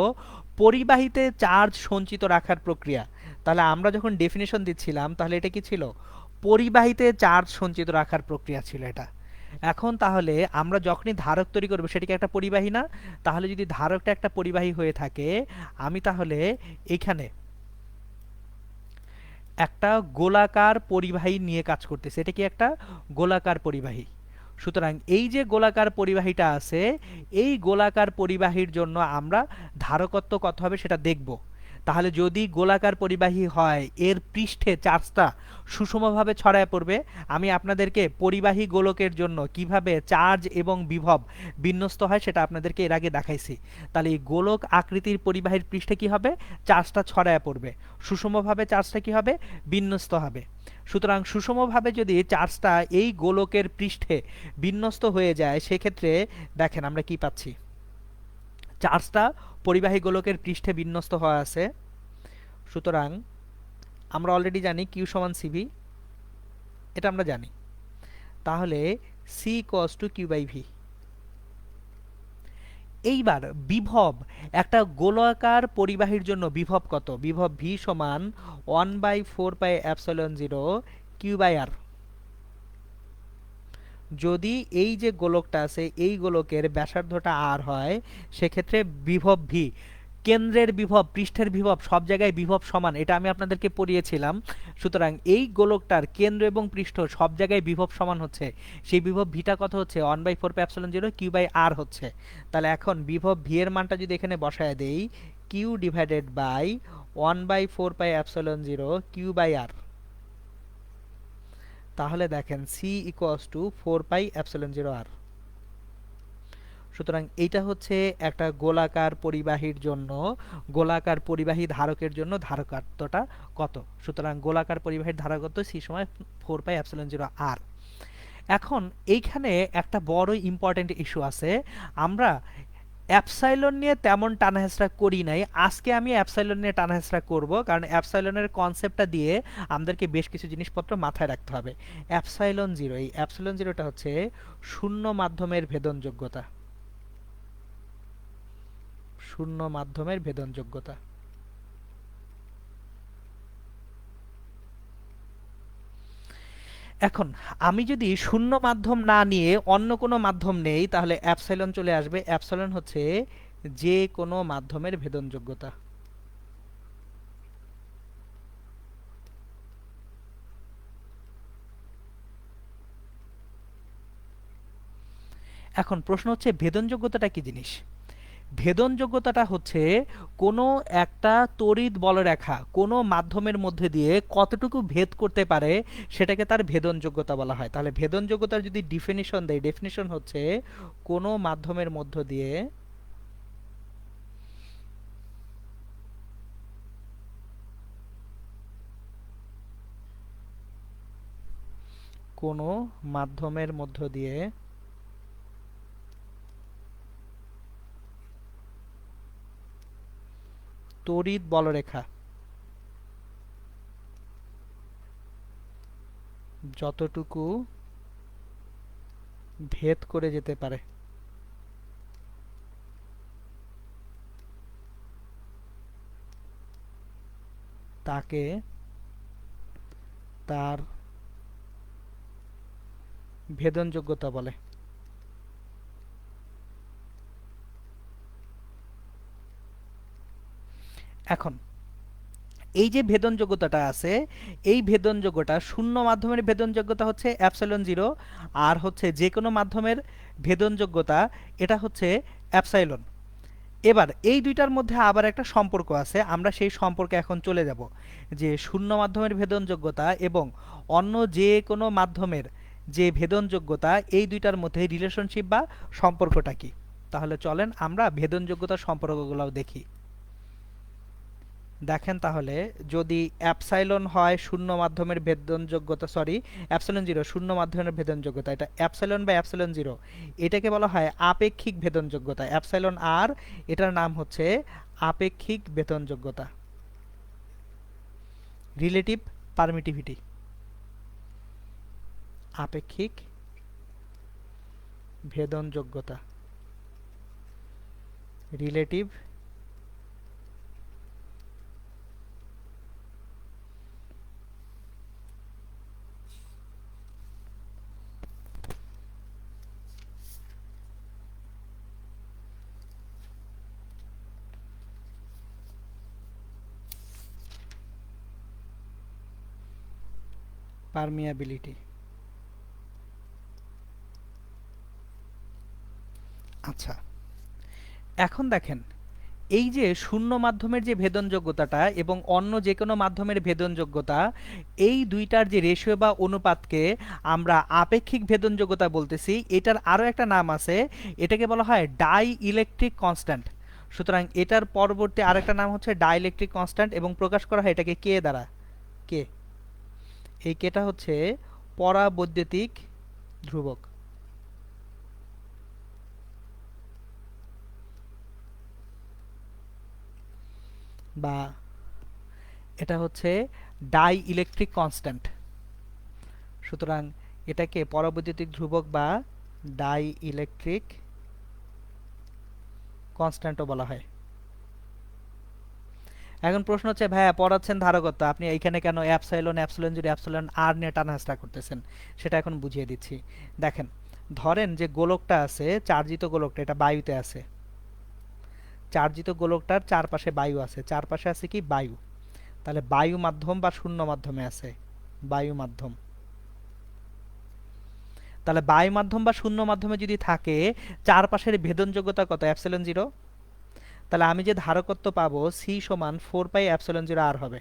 পরিবাহীতে চার্জ সঞ্চিত রাখার প্রক্রিয়া। তাহলে আমরা যখন ডেফিনেশন দিচ্ছিলাম তাহলে এটা কি ছিল, পরিবাহীতে চার্জ সঞ্চিত রাখার প্রক্রিয়া ছিল এটা। এখন তাহলে আমরা যখনই ধারক তৈরি করবো সেটা কি একটা পরিবাহী না? তাহলে যদি ধারকটা একটা পরিবাহী হয়ে থাকে, আমি তাহলে এখানে একটা গোলাকার পরিবাহী নিয়ে কাজ করতেছি। এটা কি একটা গোলাকার পরিবাহী। সুতরাং এই যে গোলাকার পরিবাহীটা আছে, এই গোলাকার পরিবাহীর জন্য আমরা ধারকত্ব কত হবে সেটা দেখব। তাহলে যদি গোলাকার পরিবাহী হয়, এর পৃষ্ঠে চার্জটা সুষমভাবে ছড়ায় পড়বে। আমি আপনাদেরকে পরিবাহী গোলকের জন্য কিভাবে চার্জ এবং বিভব বিন্যস্ত হয় সেটা আপনাদেরকে এর আগে দেখাইছি। তাহলে এই গোলক আকৃতির পরিবাহীর পৃষ্ঠে কি হবে, চার্জটা ছড়ায় পড়বে, সুষমভাবে চার্জটা কি হবে, বিন্যস্ত হবে। সুতরাং সুষমভাবে যদি চার্জটা এই গোলকের পৃষ্ঠে বিন্যস্ত হয়ে যায়, সেক্ষেত্রে দেখেন আমরা কি পাচ্ছি, চার্জটা পরিবাহী গোলকের পৃষ্ঠে বিন্যস্ত হওয়া আছে। সুতরাং আমরা অলরেডি জানি কিউ সমান সিভি, এটা আমরা জানি। তাহলে C equals to Q by V. এইবার বিভব, একটা গোলাকার পরিবাহীর জন্য বিভব কত, বিভব ভি সমান 1/4πε0 কিউ বাই আর। যদি এই যে গোলকটা আছে এই গোলকের ব্যাসার্ধটা আর হয়, সেক্ষেত্রে বিভব ভি, কেন্দ্রের বিভব পৃষ্ঠের বিভব সব জায়গায় বিভব সমান, এটা আমি আপনাদেরকে পড়িয়েছিলাম। সুতরাং এই গোলকটার কেন্দ্র এবং পৃষ্ঠ সব জায়গায় বিভব সমান হচ্ছে, সেই বিভব ভিটা কত হচ্ছে, 1/4πε0 কিউ বাই আর হচ্ছে। তাহলে এখন বিভব ভি এর মানটা যদি এখানে বসায় দেই, Q divided by 1/4πε0 Q by R, তাহলে দেখেন সি ইকুয়ালস টু 4πε0 আর। সুতরাং এইটা হচ্ছে একটা গোলাকার পরিবাহীর জন্য, গোলাকার পরিবাহী ধারকের জন্য ধারকত্বটা কত। সুতরাং গোলাকার পরিবাহীর ধারকত্ব সি সমান 4πε0 আর। এখন এইখানে একটা বড় ইম্পর্টেন্ট ইস্যু আছে, আমরা অ্যাপসাইলন নিয়ে তেমন টানাহেঁচড়া করি নাই, আজকে আমি অ্যাপসাইলন নিয়ে টানাহেঁচড়া করব, কারণ অ্যাপসাইলনের কনসেপ্টটা দিয়ে আমাদেরকে বেশ কিছু জিনিসপত্র মাথায় রাখতে হবে। অ্যাপসাইলন জিরো, এই অ্যাপসাইলন জিরোটা হচ্ছে শূন্য মাধ্যমের ভেদনযোগ্যতা, শূন্য মাধ্যমের ভেদনযোগ্যতা। এখন আমি যদি শূন্য মাধ্যম না নিয়ে অন্য কোনো মাধ্যম নেই, তাহলে অ্যাপসাইলন চলে আসবে। অ্যাপসাইলন হচ্ছে যে কোনো মাধ্যমের ভেদনযোগ্যতা। এখন প্রশ্ন হচ্ছে ভেদনযোগ্যতাটা কি জিনিস। ভেদনযোগ্যতাটা হচ্ছে কোনো একটা তড়িৎ বলরেখা কোনো মাধ্যমের মধ্যে দিয়ে কতটুকু ভেদ করতে পারে সেটাকে তার ভেদনযোগ্যতা বলা হয়। তাহলে ভেদনযোগ্যতার যদি ডিফিনিশন দেয়, ডেফিনিশন হচ্ছে কোনো মাধ্যমের মধ্য দিয়ে কোনো মাধ্যমের মধ্য দিয়ে তড়িৎ বলরেখা যতটুকু ভেদ করে যেতে পারে তাকে তার ভেদনযোগ্যতা বলে। এখন এই যে ভেদনযোগ্যতাটা আছে, এই ভেদনযোগ্যতা শূন্য মাধ্যমের ভেদনযোগ্যতা হচ্ছে অ্যাপসাইলন জিরো, আর হচ্ছে যে কোনো মাধ্যমের ভেদনযোগ্যতা এটা হচ্ছে অ্যাপসাইলন। এবার এই দুইটার মধ্যে আবার একটা সম্পর্ক আছে, আমরা সেই সম্পর্কে এখন চলে যাব, যে শূন্য মাধ্যমের ভেদনযোগ্যতা এবং অন্য যে কোনো মাধ্যমের যে ভেদনযোগ্যতা এই দুইটার মধ্যে রিলেশনশিপ বা সম্পর্কটা কি। তাহলে চলেন আমরা ভেদনযোগ্যতার সম্পর্কগুলোও দেখি। দেখেন তাহলে, যদি অ্যাপসাইলন হয় শূন্য মাধ্যমের ভেদনযোগ্যতা, সরি অ্যাপসাইলন জিরো শূন্য মাধ্যমের ভেদনযোগ্যতা, এটা অ্যাপসাইলন বা অ্যাপসাইলন জিরো, এটাকে বলা হয় আপেক্ষিক ভেদনযোগ্যতা। অ্যাপসাইলন আর, এটার নাম হচ্ছে আপেক্ষিক ভেদনযোগ্যতা, রিলেটিভ পারমিটিভিটি, আপেক্ষিক ভেদনযোগ্যতা, রিলেটিভ পারমিয়াবিলিটি। আচ্ছা, এখন দেখেন, এই যে শূন্য মাধ্যমের যে ভেদনযোগ্যতাটা এবং অন্য যে কোনো মাধ্যমের ভেদনযোগ্যতা, এই দুইটার যে রেশিও বা অনুপাতকে আমরা আপেক্ষিক ভেদনযোগ্যতা বলতেছি। এটার আরও একটা নাম আছে, এটাকে বলা হয় ডাই ইলেকট্রিক কনস্ট্যান্ট। সুতরাং এটার পরবর্তী আরেকটা নাম হচ্ছে ডাই ইলেকট্রিক কনস্ট্যান্ট এবং প্রকাশ করা হয় এটাকে কে দ্বারা। কে, এই কেটা হচ্ছে পরাবৈদ্যুতিক ধ্রুবক, বা এটা হচ্ছে ডাই ইলেকট্রিক কনস্ট্যান্ট। সুতরাং এটাকে পরাবৈদ্যুতিক ধ্রুবক বা ডাই ইলেকট্রিক কনস্ট্যান্টও বলা হয়। এখন প্রশ্ন হচ্ছে, ভাইয়া পড়াচ্ছেন ধারকত্ব, আপনি এইখানে কেন অ্যাপসাইলন অ্যাপসাইলন জিরো অ্যাপসাইলন আর নিয়ে টানাহেঁচড়া করতেছেন, সেটা এখন বুঝিয়ে দিচ্ছি। দেখেন, ধরেন যে গোলকটা আছে, চার্জিত গোলকটা, এটা বায়ুতে আছে। চার্জিত গোলকটার চারপাশে বায়ু আছে, চারপাশে আছে কি বায়ু। তাহলে বায়ু মাধ্যম বা শূন্য মাধ্যমে আছে, বায়ু মাধ্যম। তাহলে বায়ু মাধ্যম বা শূন্য মাধ্যমে যদি থাকে, চারপাশের ভেদনযোগ্যতা কত, অ্যাপসিলন জিরো। তাহলে আমি যে ধারকত্ব পাবো সি সমান 4 পাই অ্যাপসিলন জিরো আর হবে।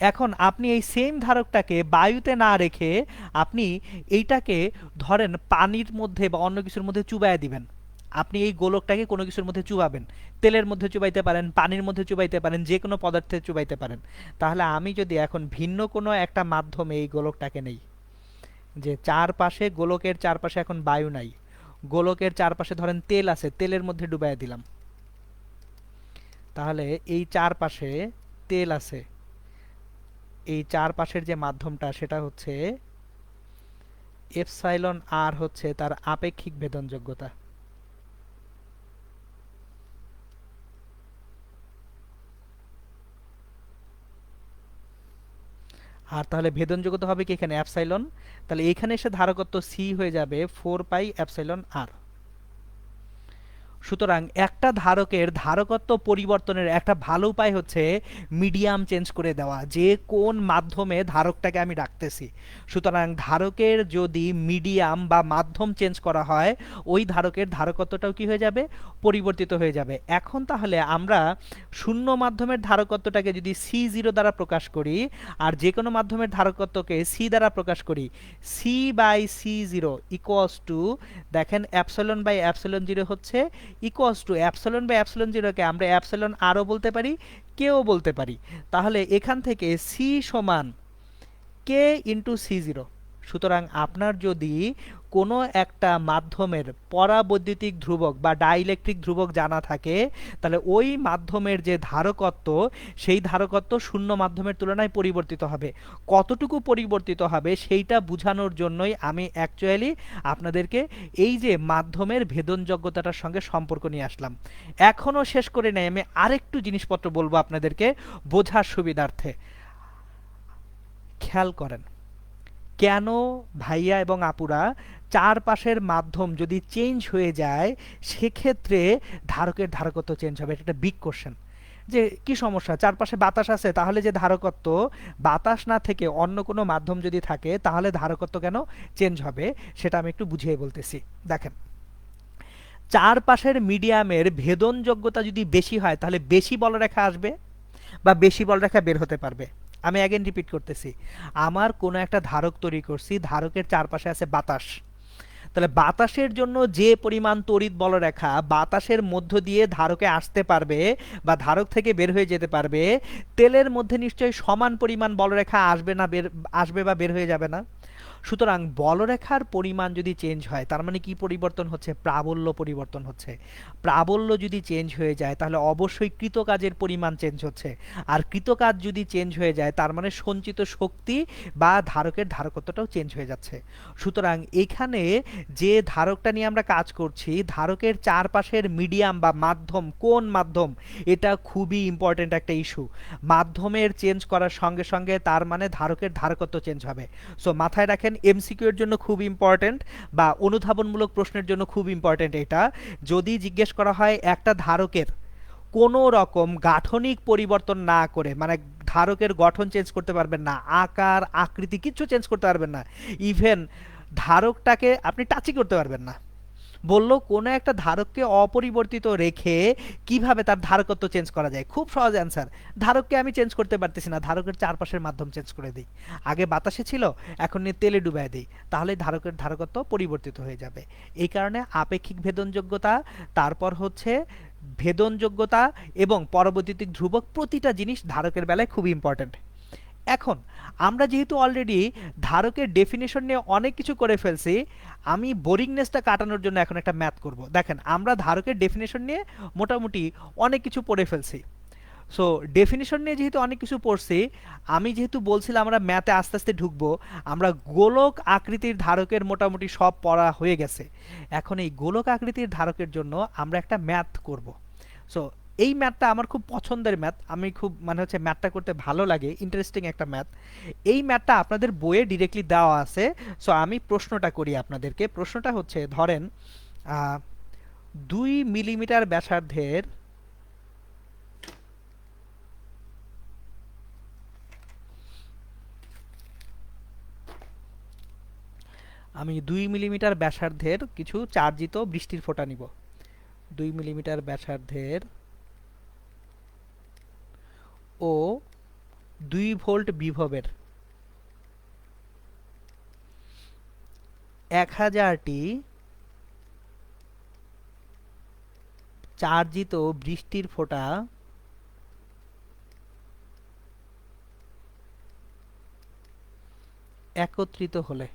এখন আপনি এই সেম ধারকটাকে বায়ুতে না রেখে আপনি এইটাকে ধরেন পানির মধ্যে বা অন্য কিছুর মধ্যে চুবাইয়া দিবেন। আপনি এই গোলকটাকে কোনো কিছুর মধ্যে চুবাবেন, তেলের মধ্যে চুবাইতে পারেন, পানির মধ্যে চুবাইতে পারেন, যে কোনো পদার্থে চুবাইতে পারেন। তাহলে আমি যদি এখন ভিন্ন কোনো একটা মাধ্যমে এই গোলকটাকে নেই, যে চারপাশে গোলকের চারপাশে এখন বায়ু নাই, গোলকের চারপাশে ধরেন তেল আছে, তেলের মধ্যে ডুবাইয়া দিলাম, তাহলে এই চারপাশে তেল আছে, এই চারপাশের যে মাধ্যমটা সেটা হচ্ছে এপসাইলন আর, হচ্ছে তার আপেক্ষিক ভেদনযোগ্যতা। আর তাহলে ভেদনযোগ্যতা হবে কি এখানে অ্যাপসাইলন, তাহলে এখানে এসে ধারকত্ব সি হয়ে যাবে 4 পাই অ্যাপসাইলন আর। সুতরাং একটা ধারকের ধারকত্ব পরিবর্তনের একটা ভালো উপায় হচ্ছে মিডিয়াম চেঞ্জ করে দেওয়া, যে কোন মাধ্যমে ধারকটাকে আমি রাখতেছি। সুতরাং ধারকের যদি মিডিয়াম বা মাধ্যম চেঞ্জ করা হয়, ওই ধারকের ধারকত্বটাও কি হয়ে যাবে, পরিবর্তিত হয়ে যাবে। এখন তাহলে আমরা শূন্য মাধ্যমের ধারকত্বটাকে যদি C0 দ্বারা প্রকাশ করি, আর যে কোনো মাধ্যমের ধারকত্বকে সি দ্বারা প্রকাশ করি, C/C0 ইকুয়ালস টু, দেখেন অ্যাপসিলন বাই অ্যাপসিলন জিরো হচ্ছে equals to epsilon by epsilon জিরোকে আমরা অ্যাপসিলন আরও বলতে পারি, কেও বলতে পারি। তাহলে এখান থেকে সি সমান কে ইন্টু C0। সুতরাং আপনার যদি কোনো একটা মাধ্যমের পরাবৈদ্যুতিক ধ্রুবক বা ডাইইলেকট্রিক ধ্রুবক জানা থাকে, তাহলে ওই মাধ্যমের যে ধারকত্ব, সেই ধারকত্ব শূন্য মাধ্যমের তুলনায় পরিবর্তিত হবে। কতটুকু পরিবর্তিত হবে সেইটা বোঝানোর জন্যই আমি অ্যাকচুয়ালি আপনাদেরকে এই যে মাধ্যমের ভেদনযোগ্যতাটার সঙ্গে সম্পর্ক নিয়ে আসলাম। এখনও শেষ করে নেই, আমি আরেকটু জিনিসপত্র বলবো আপনাদেরকে বোঝার সুবিধার্থে। খেয়াল করেন কেন ভাইয়া এবং আপুরা চারপাশের মাধ্যম যদি চেঞ্জ হয়ে যায় সেক্ষেত্রে ধারকের ধারকত্ব চেঞ্জ হবে। এটা একটা বিগ কোশ্চেন, যে কি সমস্যা, চারপাশে বাতাস আছে তাহলে যে ধারকত্ব, বাতাস না থেকে অন্য কোনো মাধ্যম যদি থাকে তাহলে ধারকত্ব কেন চেঞ্জ হবে, সেটা আমি একটু বুঝিয়ে বলতেছি। দেখেন, চারপাশের মিডিয়ামের ভেদনযোগ্যতা যদি বেশি হয় তাহলে বেশি বলরেখা আসবে বা বেশি বলরেখা বের হতে পারবে। আমি অ্যাগেন রিপিট করতেছি, আমার কোনো একটা ধারক তৈরি করছি, ধারকের চারপাশে আছে বাতাস, তাহলে বাতাসের জন্য যে পরিমাণ তড়িৎ বলরেখা বাতাসের মধ্য দিয়ে ধারকে আসতে পারবে বা ধারক থেকে বের হয়ে যেতে পারবে, তেলের মধ্যে নিশ্চয়ই সমান পরিমাণ বলরেখা আসবে না, আসবে বা বের হয়ে যাবে না। সুতরাং বলরেখার পরিমাণ যদি চেঞ্জ হয় তার মানে কি পরিবর্তন হচ্ছে, প্রাবল্য পরিবর্তন হচ্ছে। প্রাবল্য যদি চেঞ্জ হয়ে যায় তাহলে অবশ্যই কৃতকাজের পরিমাণ চেঞ্জ হচ্ছে, আর কৃতকাজ যদি চেঞ্জ হয়ে যায় তার মানে সঞ্চিত শক্তি বা ধারকের ধারকত্বটাও চেঞ্জ হয়ে যাচ্ছে। সুতরাং এখানে যে ধারকটা নিয়ে আমরা কাজ করছি, ধারকের চারপাশের মিডিয়াম বা মাধ্যম, কোন মাধ্যম, এটা খুবই ইম্পর্টেন্ট একটা ইস্যু। মাধ্যমের চেঞ্জ করার সঙ্গে সঙ্গে তার মানে ধারকের ধারকত্ব চেঞ্জ হবে। সো মাথায় রাখেন, এমসিকিউ এর জন্য খুব ইম্পর্টেন্ট বা অনুধাবনমূলক প্রশ্নের জন্য খুব ইম্পর্টেন্ট এটা। যদি জিজ্ঞেস করা হয় একটা ধারকের কোনো রকম গাঠনিক পরিবর্তন না করে, মানে ধারকের গঠন চেঞ্জ করতে পারবেন না, আকার আকৃতি কিচ্ছু চেঞ্জ করতে পারবেন না, ইভেন ধারকটাকে আপনি টাচই করতে পারবেন না, বললো কোনো একটা ধারককে অপরিবর্তিত রেখে কিভাবে তার ধারকত্ব চেঞ্জ করা যায়, খুব সহজ অ্যান্সার, ধারককে আমি চেঞ্জ করতে পারতেছি না, ধারকের চারপাশের মাধ্যম চেঞ্জ করে দিই, আগে বাতাসে ছিল এখন নিয়ে তেলে ডুবাই দিই, তাহলে ধারকের ধারকত্ব পরিবর্তিত হয়ে যাবে। এই কারণে আপেক্ষিক ভেদনযোগ্যতা, তারপর হচ্ছে ভেদনযোগ্যতা এবং পরবৈদ্যুতিক ধ্রুবক, প্রতিটা জিনিস ধারকের বেলায় খুব ইম্পর্ট্যান্ট। এখন আমরা যেহেতু অলরেডি ধারকের ডেফিনেশন নিয়ে অনেক কিছু করে ফেলছি, আমি বোরিংনেসটা কাটানোর জন্য এখন একটা ম্যাথ করব। দেখেন, আমরা ধারকের ডেফিনেশন নিয়ে মোটামুটি অনেক কিছু পড়ে ফেলছি। সো ডেফিনেশন নিয়ে যেহেতু অনেক কিছু পড়ছি, আমি যেহেতু বলছিলাম আমরা ম্যাথে আস্তে আস্তে ঢুকবো, আমরা গোলক আকৃতির ধারকের মোটামুটি সব পড়া হয়ে গেছে। এখন এই গোলক আকৃতির ধারকের জন্য আমরা একটা ম্যাথ করব। সো এই ম্যাথটা আমার খুব পছন্দের ম্যাথ, আমি খুব মানে হচ্ছে ম্যাথটা করতে ভালো লাগে, ইন্টারেস্টিং একটা ম্যাথ। এই ম্যাথটা আপনাদের বইয়ে ডিরেক্টলি দেওয়া আছে। সো আমি প্রশ্নটা করি আপনাদেরকে। প্রশ্নটা হচ্ছে, ধরেন 2 মিলিমিটার ব্যাসার্ধের আমি 2 মিলিমিটার ব্যাসার্ধের কিছু চার্জিত বৃষ্টির ফোঁটা নিব। 2 মিলিমিটার ব্যাসার্ধের ও 2 ভোল্ট বিভবের 1000টি চার্জিত বৃষ্টির ফোঁটা একত্রিত হলে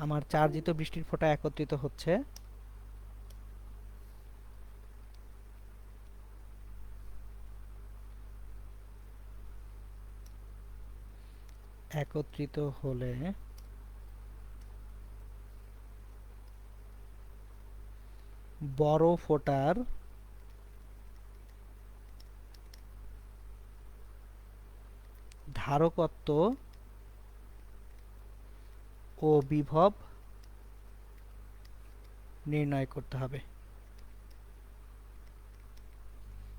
আমার চার্জিত বৃষ্টির ফোঁটা একত্রিত হচ্ছে একত্রিত হলে বড় ফোটার ধারকত্ব ও বিভব নির্ণয় করতে হবে।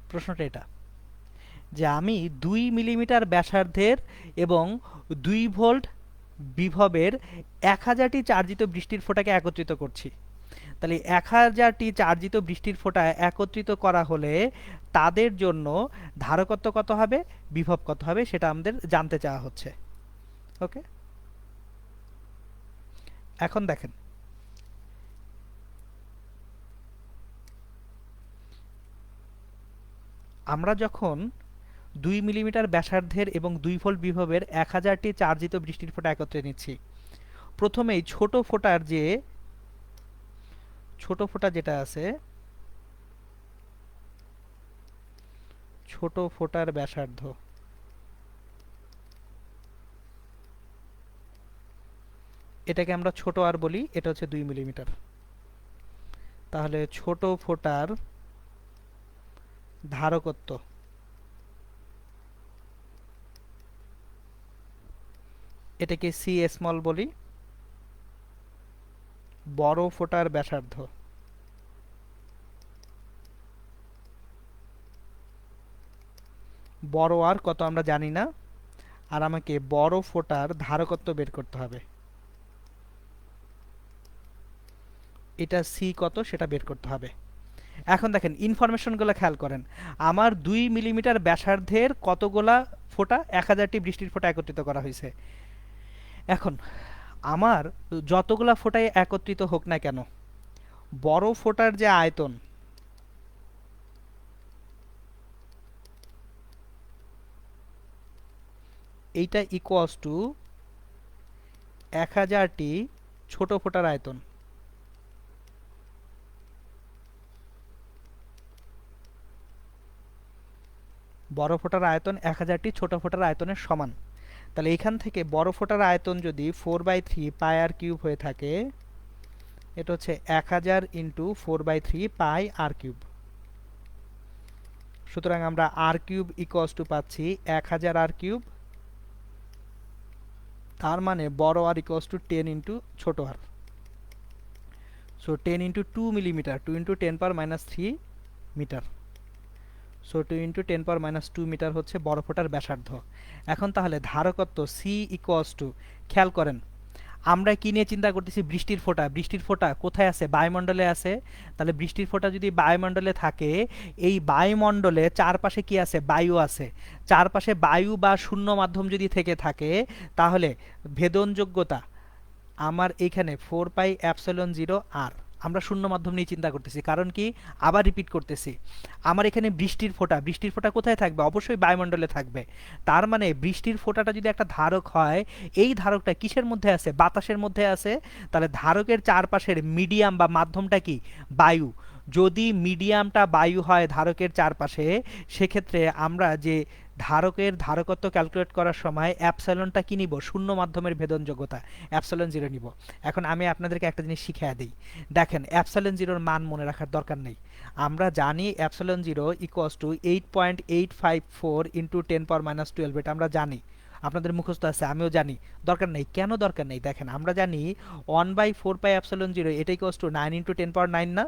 প্রশ্নটা এটা যে আমি 2 মিলিমিটার ব্যাসার্ধের এবং 2 ভোল্ট বিভবের 1000টি চার্জিত বৃষ্টির ফোঁটাকে একত্রিত করছি। তাহলে 1000টি চার্জিত বৃষ্টির ফোঁটা একত্রিত করা হলে তাদের জন্য ধারকত্ব কত হবে, বিভব কত হবে, সেটা আমাদের জানতে চাওয়া হচ্ছে। ওকে, এখন দেখেন আমরা যখন 2 মিলিমিটার ব্যাসার্ধের এবং 2 ভোল্ট বিভবের 1000টি চার্জিত বৃষ্টির ফোঁটা একত্রে নিচ্ছি, প্রথমেই ছোট ফোঁটা যেটা আছে, ছোট ফোঁটার ব্যাসার্ধ, এটাকে আমরা ছোট আর বলি, এটা হচ্ছে 2 মিলিমিটার। তাহলে ছোট ফোঁটার ধারকত্ব, এটাকে সি স্মল বলি। বড় ফোঁটার ব্যাসার্ধ, বড় আর কত আমরা জানি না, আর আমাকে বড় ফোঁটার ধারকত্ব বের করতে হবে, এটা সি কত সেটা বের করতে হবে। এখন দেখেন ইনফরমেশনগুলো খেয়াল করেন, আমার 2 মিলিমিটার ব্যাসার্ধের কতগুলা ফোঁটা, 1000টি বৃষ্টির ফোঁটা একত্রিত করা হয়েছে। এখন আমার যতগুলা ফোঁটায় একত্রিত হোক না কেন, বড় ফোঁটার যে আয়তন, এইটা ইকুয়ালস টু 1000টি ছোট ফোঁটার আয়তন। বড় ফোঁটার আয়তন 1000টি ছোট ফোঁটার আয়তনের সমান। তাহলে এইখান থেকে বড় ফোঁটার আয়তন যদি 4/3 পাই আর কিউব হয়ে থাকে, এটা হচ্ছে 1000 ইন্টু 4/3 পাই আর কিউব। সুতরাং আমরা আর কিউব ইকুয়ালস টু পাচ্ছি 1000 আর কিউব, তার মানে বড় আর ইকুয়ালস টু 10 ইন্টু ছোট R. So 10 into 2 millimetre, 2 into 10⁻³ metre. So 2 into 10⁻² metre হচ্ছে বড় ফোঁটার ব্যাসার্ধ। এখন তাহলে ধারকত্ব সি ইকুয়ালস টু, খেয়াল করেন আমরা কি নিয়ে চিন্তা করতেছি, বৃষ্টির ফোঁটা। বৃষ্টির ফোঁটা কোথায় আছে, বায়ুমণ্ডলে আছে। তাহলে বৃষ্টির ফোঁটা যদি বায়ুমণ্ডলে থাকে, এই বায়ুমণ্ডলে চারপাশে কি আছে, বায়ু আছে। চারপাশে বায়ু বা শূন্য মাধ্যম যদি থেকে থাকে, তাহলে ভেদনযোগ্যতা আমার এইখানে 4πε0 আর। আমরা শূন্য মাধ্যম নিয়ে চিন্তা করতেছি, কারণ কি, আবার রিপিট করতেছি, আমার এখানে বৃষ্টির ফোঁটা কোথায় থাকবে, অবশ্যই বায়ুমণ্ডলে থাকবে। তার মানে বৃষ্টির ফোঁটাটা যদি একটা ধারক হয়, এই ধারকটা কিসের মধ্যে আছে, বাতাসের মধ্যে আছে। তাহলে ধারকের চারপাশের মিডিয়াম বা মাধ্যমটা কি, বায়ু। যদি মিডিয়ামটা বায়ু হয় ধারকের চারপাশে, সেক্ষেত্রে আমরা যে ধারকের ধারকত্ব ক্যালকুলেট করার সময় অ্যাপসাইলনটা কি নিব, শূন্য মাধ্যমের ভেদনযোগ্যতা ε0 নিব। এখন আমি আপনাদেরকে একটা জিনিস শিখিয়ে দিই, দেখেন ε0 মান মনে রাখার দরকার নেই। আমরা জানি ε0 ইকুয়ালস টু 8.854 ইন্টু 10⁻12, এটা আমরা জানি, আপনাদের মুখস্থ আছে, আমিও জানি। দরকার নেই, কেন দরকার নেই, দেখেন আমরা জানি 1/4πε0 এটা ইকুয়ালস টু 9 ইন্টু 10⁻9 না।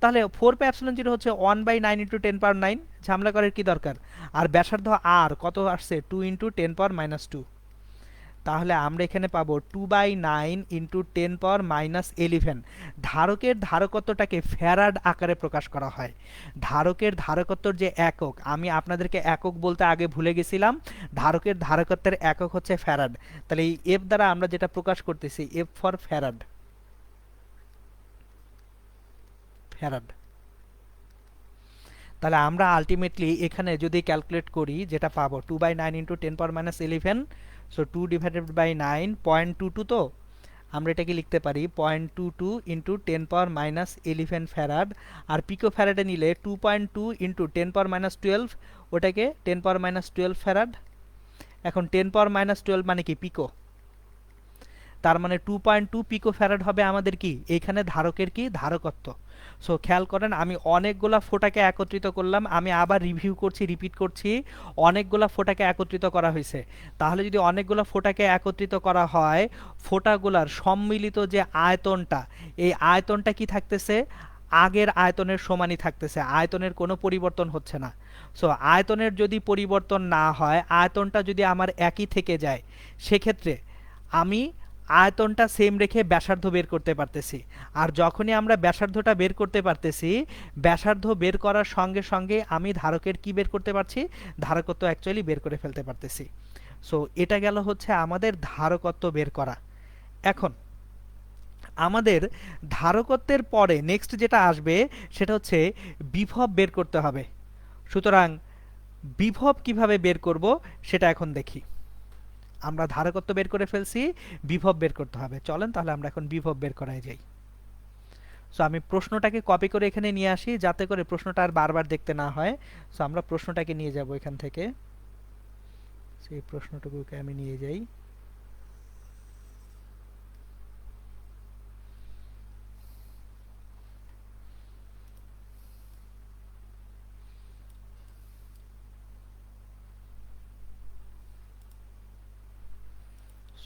তাহলে 4πε0 হচ্ছে 1/9 ইন্টু 10⁻9, ঝামেলা করার কি দরকার। আর ব্যাসার্ধ আর কত আসছে, 2 ইন্টু 10⁻²। তাহলে আমরা এখানে পাবো 2/9 ইন্টু 10⁻11। ধারকের ধারকত্বটাকে ফ্যারাড আকারে প্রকাশ করা হয়। ধারকের ধারকত্বর যে একক, আমি আপনাদেরকে একক বলতে আগে ভুলে গেছিলাম, ধারকের ধারকত্বের একক হচ্ছে ফ্যারাড। তাহলে এই এফ দ্বারা আমরা যেটা প্রকাশ করতেছি, এফ ফর ফ্যারাড, ফ্যারাড। তাহলে আমরা আলটিমেটলি এখানে যদি ক্যালকুলেট করি, যেটা পাবো 2/9 ইন্টু 10⁻11, সো 2/9 0.22, তো আমরা এটাকে লিখতে পারি 0.22 ইন্টু 10⁻11 ফ্যারাড। আর পিকো ফ্যারাডে নিলে 2.2 ইন্টু 10⁻12, ওটাকে 10⁻12 ফ্যারাড। এখন 10⁻12 মানে কি, পিকো। তার মানে 2.2 পিকো ফ্যারাড হবে আমাদের কি এইখানে ধারকের কি ধারকত্ব। সো খেয়াল করেন আমি অনেকগুলা ফোঁটাকে একত্রিত করলাম, আমি আবার রিভিউ করছি, রিপিট করছি, অনেকগুলা ফোঁটাকে একত্রিত করা হয়েছে। তাহলে যদি অনেকগুলা ফোঁটাকে একত্রিত করা হয়, ফোঁটাগুলার সম্মিলিত যে আয়তনটা, এই আয়তনটা কি থাকতেছে আগের আয়তনের সমানই থাকতেছে, আয়তনের কোনো পরিবর্তন হচ্ছে না। সো আয়তনের যদি পরিবর্তন না হয়, আয়তনটা যদি আমার একই থেকে যায়, সেক্ষেত্রে আমি আয়তনটা সেম রেখে ব্যাসার্ধ বের করতে পারতেছি। আর যখনই আমরা ব্যাসার্ধটা বের করতে পারতেছি, ব্যাসার্ধ বের করার সঙ্গে সঙ্গে আমি ধারকের কি বের করতে পারছি, ধারকত্ব অ্যাকচুয়ালি বের করে ফেলতে পারতেছি। সো এটা গেল হচ্ছে আমাদের ধারকত্ব বের করা। এখন আমাদের ধারকত্বের পরে নেক্সট যেটা আসবে সেটা হচ্ছে বিভব বের করতে হবে। সুতরাং বিভব কিভাবে বের করব সেটা এখন দেখি। আমরা ধারকত্ব বের করে ফেলছি, বিভব বের করতে হবে। চলেন তাহলে আমরা এখন বিভব বের করায় যাই। সো আমি প্রশ্নটাকে কপি করে এখানে নিয়ে আসি যাতে করে প্রশ্নটা আর বারবার দেখতে না হয়। সো আমরা প্রশ্নটাকে নিয়ে যাব এখান থেকে, সেই প্রশ্নটুকুকে আমি নিয়ে যাই।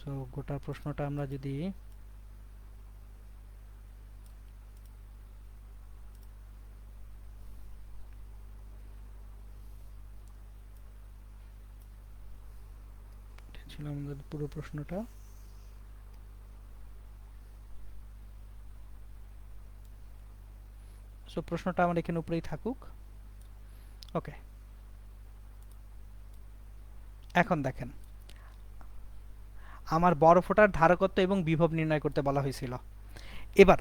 সো গোটা প্রশ্নটা আমরা যদি ছিল আমাদের পুরো প্রশ্নটা। সো প্রশ্নটা আমার এখানে উপরেই থাকুক। ওকে, এখন দেখেন আমার বড় ফোঁটার ধারকত্ব এবং বিভব নির্ণয় করতে বলা হয়েছিল। এবার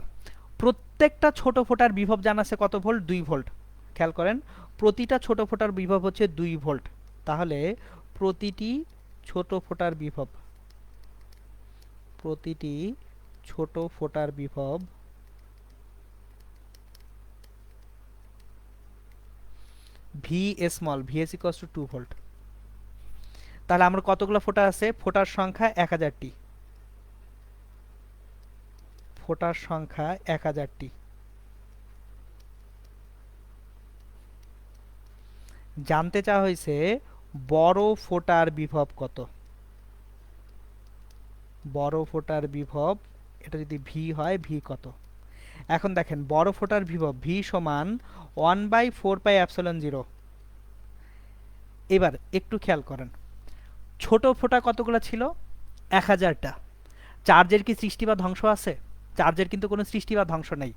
প্রত্যেকটা ছোট ফোঁটার বিভব জানা আছে কত ভোল্ট, 2 ভোল্ট। খেয়াল করেন প্রতিটা ছোট ফোঁটার বিভব হচ্ছে 2 ভোল্ট। তাহলে প্রতিটি ছোট ফোঁটার বিভব, প্রতিটি ছোট ফোঁটার বিভব V small, V S equals to 2 volt. তাহলে আমার কতগুলো ফোঁটা আছে, ফোঁটার সংখ্যা 1000টি, ফোঁটার সংখ্যা 1000টি। জানতে চাওয়া হয়েছে বড় ফোঁটার বিভব কত, বড় ফোঁটার বিভব এটা যদি ভি হয় ভি কত। এখন দেখেন বড় ফোঁটার বিভব ভি সমান 1/4πε0। এবার একটু খেয়াল করেন ছোট ফোঁটা কতগুলো ছিল, 1000টা। চার্জের কি সৃষ্টি বা ধ্বংস আছে, চার্জের কিন্তু কোনো সৃষ্টি বা ধ্বংস নেই।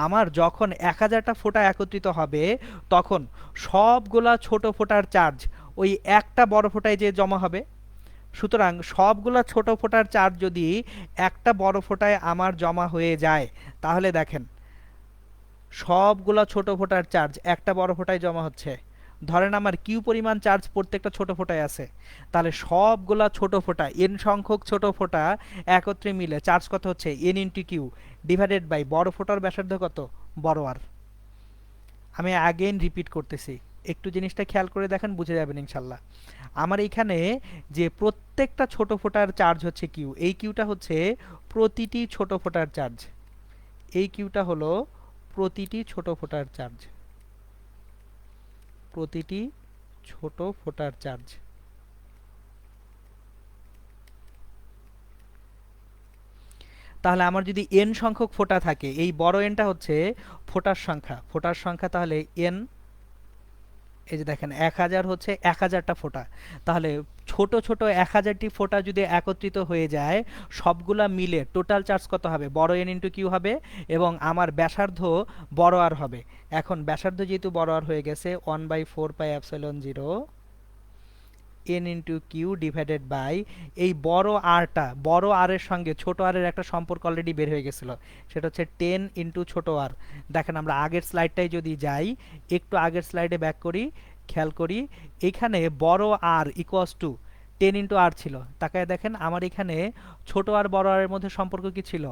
আমার যখন 1000টা ফোঁটা একত্রিত হবে তখন সবগুলা ছোট ফোঁটার চার্জ ওই একটা বড় ফোঁটায় যে জমা হবে। সুতরাং সবগুলা ছোট ফোঁটার চার্জ যদি একটা বড় ফোঁটায় আমার জমা হয়ে যায়, তাহলে দেখেন সবগুলা ছোট ফোঁটার চার্জ একটা বড় ফোঁটায় জমা হচ্ছে। ধরেন আমার কিউ পরিমাণ চার্জ প্রত্যেকটা ছোট ফোঁটায় আছে, তাহলে সবগুলা ছোট ফোঁটা এন সংখ্যক ছোট ফোঁটা একত্রে মিলে চার্জ কত হচ্ছে, N into Q divided by বড় ফোঁটার ব্যাসার্ধ কত, বড় আর। আমি আগেন রিপিট করতেছি, একটু জিনিসটা খেয়াল করে দেখেন, বুঝে যাবেন ইনশাল্লাহ। আমার এইখানে যে প্রত্যেকটা ছোট ফোঁটার চার্জ হচ্ছে কিউ, এই কিউটা হচ্ছে প্রতিটি ছোট ফোঁটার চার্জ, এই কিউটা হলো প্রতিটি ছোট ফোঁটার চার্জ, প্রতিটি ছোট ফোঁটার চার্জ। তাহলে আমার যদি এন সংখ্যক ফোঁটা থাকে, এই বড় এনটা হচ্ছে ফোঁটার সংখ্যা, ফোঁটার সংখ্যা তাহলে এন। এই যে দেখেন 1000 হচ্ছে 1000টা ফোঁটা, তাহলে ছোট ছোট 1000টি ফোঁটা যদি একত্রিত হয়ে যায় সবগুলা মিলে টোটাল চার্জ কত হবে, বড় এন ইন্টু কিউ হবে এবং আমার ব্যাসার্ধ বড় আর হবে। এখন ব্যাসার্ধ যেহেতু বড় আর হয়ে গেছে 1/4πε0 N into Q divided by এই বড় আরটা, বড় আর এর সঙ্গে ছোট আর এর একটা সম্পর্ক অলরেডি বের হয়ে গেছিল, সেটা হচ্ছে 10 ইন্টু ছোট আর। দেখেন আমরা আগের স্লাইডটাই যদি যাই, একটু আগের স্লাইডে ব্যাক করি, খেয়াল করি এখানে বড় আর ইকুয়ালস টু 10 ইন্টু আর ছিল। তাকায় দেখেন আমার এখানে ছোট আর বড় আর এর মধ্যে সম্পর্ক কি ছিল,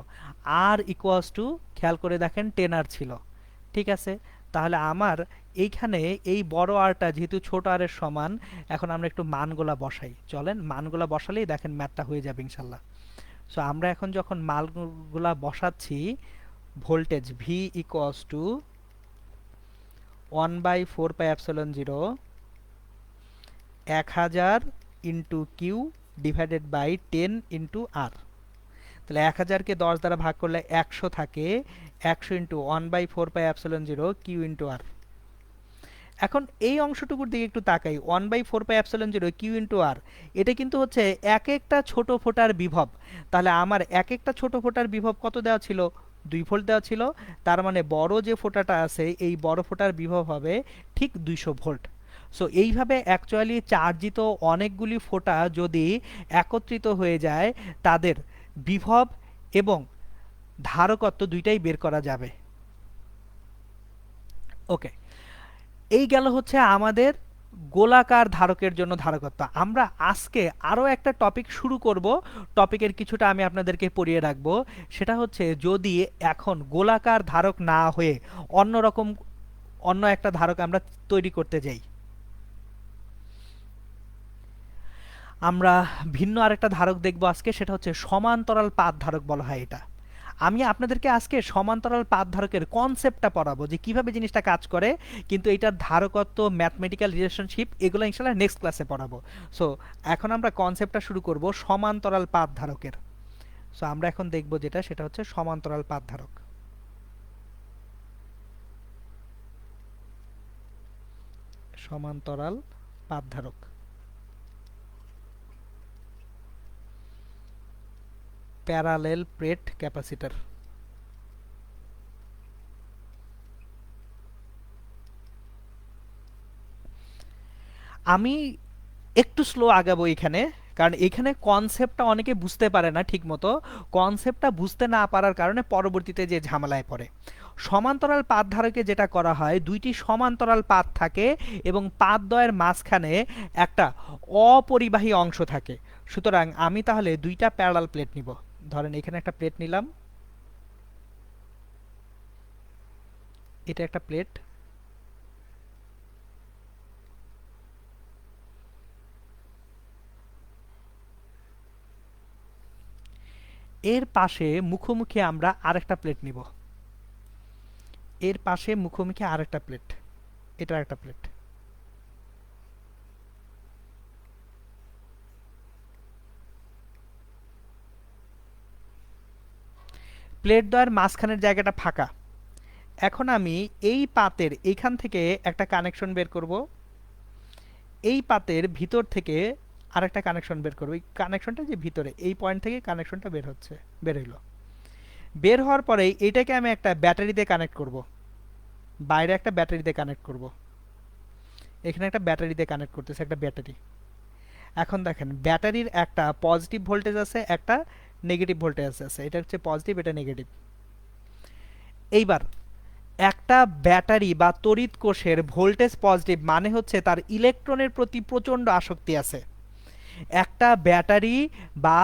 আর ইকুয়ালস টু, খেয়াল করে দেখেন 10 আর ছিল। ঠিক আছে, তাহলে আমার এইখানে এই বড় আরটা যেহেতু ছোট আর এর সমান, এখন আমরা একটু মানগুলা বসাই। চলেন মানগুলা বসালেই দেখেন ম্যাথটা হয়ে যাবে ইনশাল্লাহ। সো আমরা এখন যখন মানগুলা বসাচ্ছি, voltage V equals to 1/4πε0 1000 into Q divided by 10 into R. তাহলে 1000কে 10 দ্বারা ভাগ করলে 100 থাকে, 100 ইন্টু 1/4πε0 কিউ ইন্টু আর। এখন এই অংশটুকুর দিকে একটু তাকাই, 1/4πε0 কিউ ইন্টু আর, এটা কিন্তু হচ্ছে এক একটা ছোট ফোটার বিভব। তাহলে আমার এক একটা ছোট ফোটার বিভব কত দেওয়া ছিল? 2 ভোল্ট দেওয়া ছিল। তার মানে বড় যে ফোটাটা আছে এই বড় ফোটার বিভব হবে ঠিক 200 ভোল্ট। সো এইভাবে অ্যাকচুয়ালি চার্জিত অনেকগুলি ফোঁটা যদি একত্রিত হয়ে যায়, তাদের বিভব এবং ধারকত্ব দুইটাই বের করা যাবে। ওকে, এই গেল হচ্ছে আমাদের গোলাকার ধারকের জন্য ধারকত্ব। আমরা আজকে আরও একটা টপিক শুরু করব, টপিকের কিছুটা আমি আপনাদেরকে পড়িয়ে রাখবো। সেটা হচ্ছে যদি এখন গোলাকার ধারক না হয়ে অন্যরকম অন্য একটা ধারক আমরা তৈরি করতে যাই, আমরা ভিন্ন আরেকটা ধারক দেখব আজকে, সেটা হচ্ছে সমান্তরাল পাত ধারক বলা হয় এটা। আমি আপনাদেরকে আজকে সমান্তরাল পাত ধারকের কনসেপ্টটা পড়াবো, যে কিভাবে জিনিসটা কাজ করে, কিন্তু এটার ধারকত্ব, ম্যাথমেটিক্যাল রিলেশনশিপ এগুলো ইনশাআল্লাহ নেক্সট ক্লাসে পড়াবো। সো এখন আমরা কনসেপ্টটা শুরু করব সমান্তরাল পাত ধারকের। সো আমরা এখন দেখব যেটা, সেটা হচ্ছে সমান্তরাল পাত ধারক। সমান্তরাল পাত ধারক, প্যারালেল প্লেট ক্যাপাসিটর। আমি একটু স্লো আগাবো এখানে, কারণ এখানে কনসেপ্টটা অনেকে বুঝতে পারে না ঠিক মতো। কনসেপ্টটা বুঝতে না পারার কারণে পরবর্তীতে যে ঝামেলায় পড়ে। সমান্তরাল পাত ধারকে যেটা করা হয়, দুইটি সমান্তরাল পাত থাকে এবং পাতদ্বয়ের মাঝখানে একটা অপরিবাহী অংশ থাকে। সুতরাং আমি তাহলে দুইটা প্যারালাল প্লেট নিব। ধরেন এখানে একটা প্লেট নিলাম, এটা একটা প্লেট, এর পাশে মুখোমুখি আমরা আরেকটা প্লেট নিব, এর পাশে মুখোমুখি আরেকটা প্লেট, এটা একটা প্লেট। প্লেট দ্বয়ের মাঝখানের জায়গাটা ফাঁকা। এখন আমি এই পাতের এইখান থেকে একটা কানেকশন বের করব, এই পাতের ভিতর থেকে আরেকটা কানেকশন বের করব। এই কানেকশনটা যে ভিতরে, এই পয়েন্ট থেকে কানেকশনটা বের হচ্ছে, বের হইলো। বের হওয়ার পরে এটাকে আমি একটা ব্যাটারি দিয়ে কানেক্ট করব, বাইরে একটা ব্যাটারি দিয়ে কানেক্ট করব, এখানে একটা ব্যাটারি দিয়ে কানেক্ট করতেছে, একটা ব্যাটারি। এখন দেখেন ব্যাটারির একটা পজিটিভ ভোল্টেজ আছে, একটা নেগেটিভ ভোল্টেজ আছে, এটা হচ্ছে পজিটিভ, এটা নেগেটিভ। এইবার একটা ব্যাটারি বা তড়িৎ কোষের ভোল্টেজ পজিটিভ মানে হচ্ছে তার ইলেকট্রনের প্রতি প্রচণ্ড আসক্তি আছে। একটা ব্যাটারি বা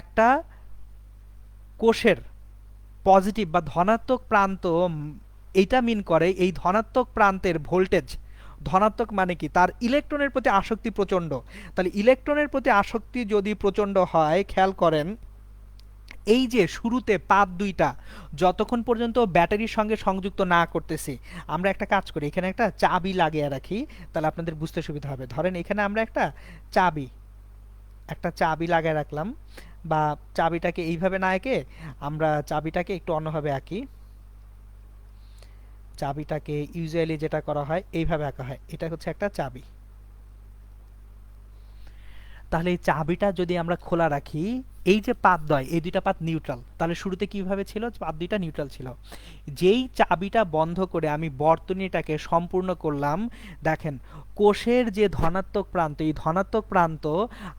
একটা কোষের পজিটিভ বা ধনাত্মক প্রান্ত, এইটা মিন করে এই ধনাত্মক প্রান্তের ভোল্টেজ। ধনাত্মক মানে কি? তার ইলেকট্রনের প্রতি আসক্তি প্রচণ্ড। তাহলে ইলেকট্রনের প্রতি আসক্তি যদি প্রচণ্ড হয়, খেয়াল করেন এই যে শুরুতে পাত দুইটা যতক্ষণ পর্যন্ত ব্যাটারির সঙ্গে সংযুক্ত না করতেছি, আমরা একটা কাজ করি, এখানে একটা চাবি লাগিয়ে রাখি, তাহলে আপনাদের বুঝতে সুবিধা হবে। ধরেন এখানে আমরা একটা চাবি লাগিয়ে রাখলাম, বা চাবিটাকে এইভাবে না এঁকে আমরা চাবিটাকে একটু অন্যভাবে আঁকি। চাবিটাকে ইউজুয়ালি যেটা করা হয় এইভাবে আঁকা হয়, এটা হচ্ছে একটা চাবি। তাহলে এই চাবিটা যদি আমরা খোলা রাখি, এই যে পাতদ্বয়, এই দুইটা পাত নিউট্রাল, তাহলে শুরুতে কিভাবে ছিল? পাত দুইটা নিউট্রাল ছিল। যেই চাবিটা বন্ধ করে আমি বর্তনীটাকে সম্পূর্ণ করলাম, দেখেন কোষের যে ধনাত্মক প্রান্ত, এই ধনাত্মক প্রান্ত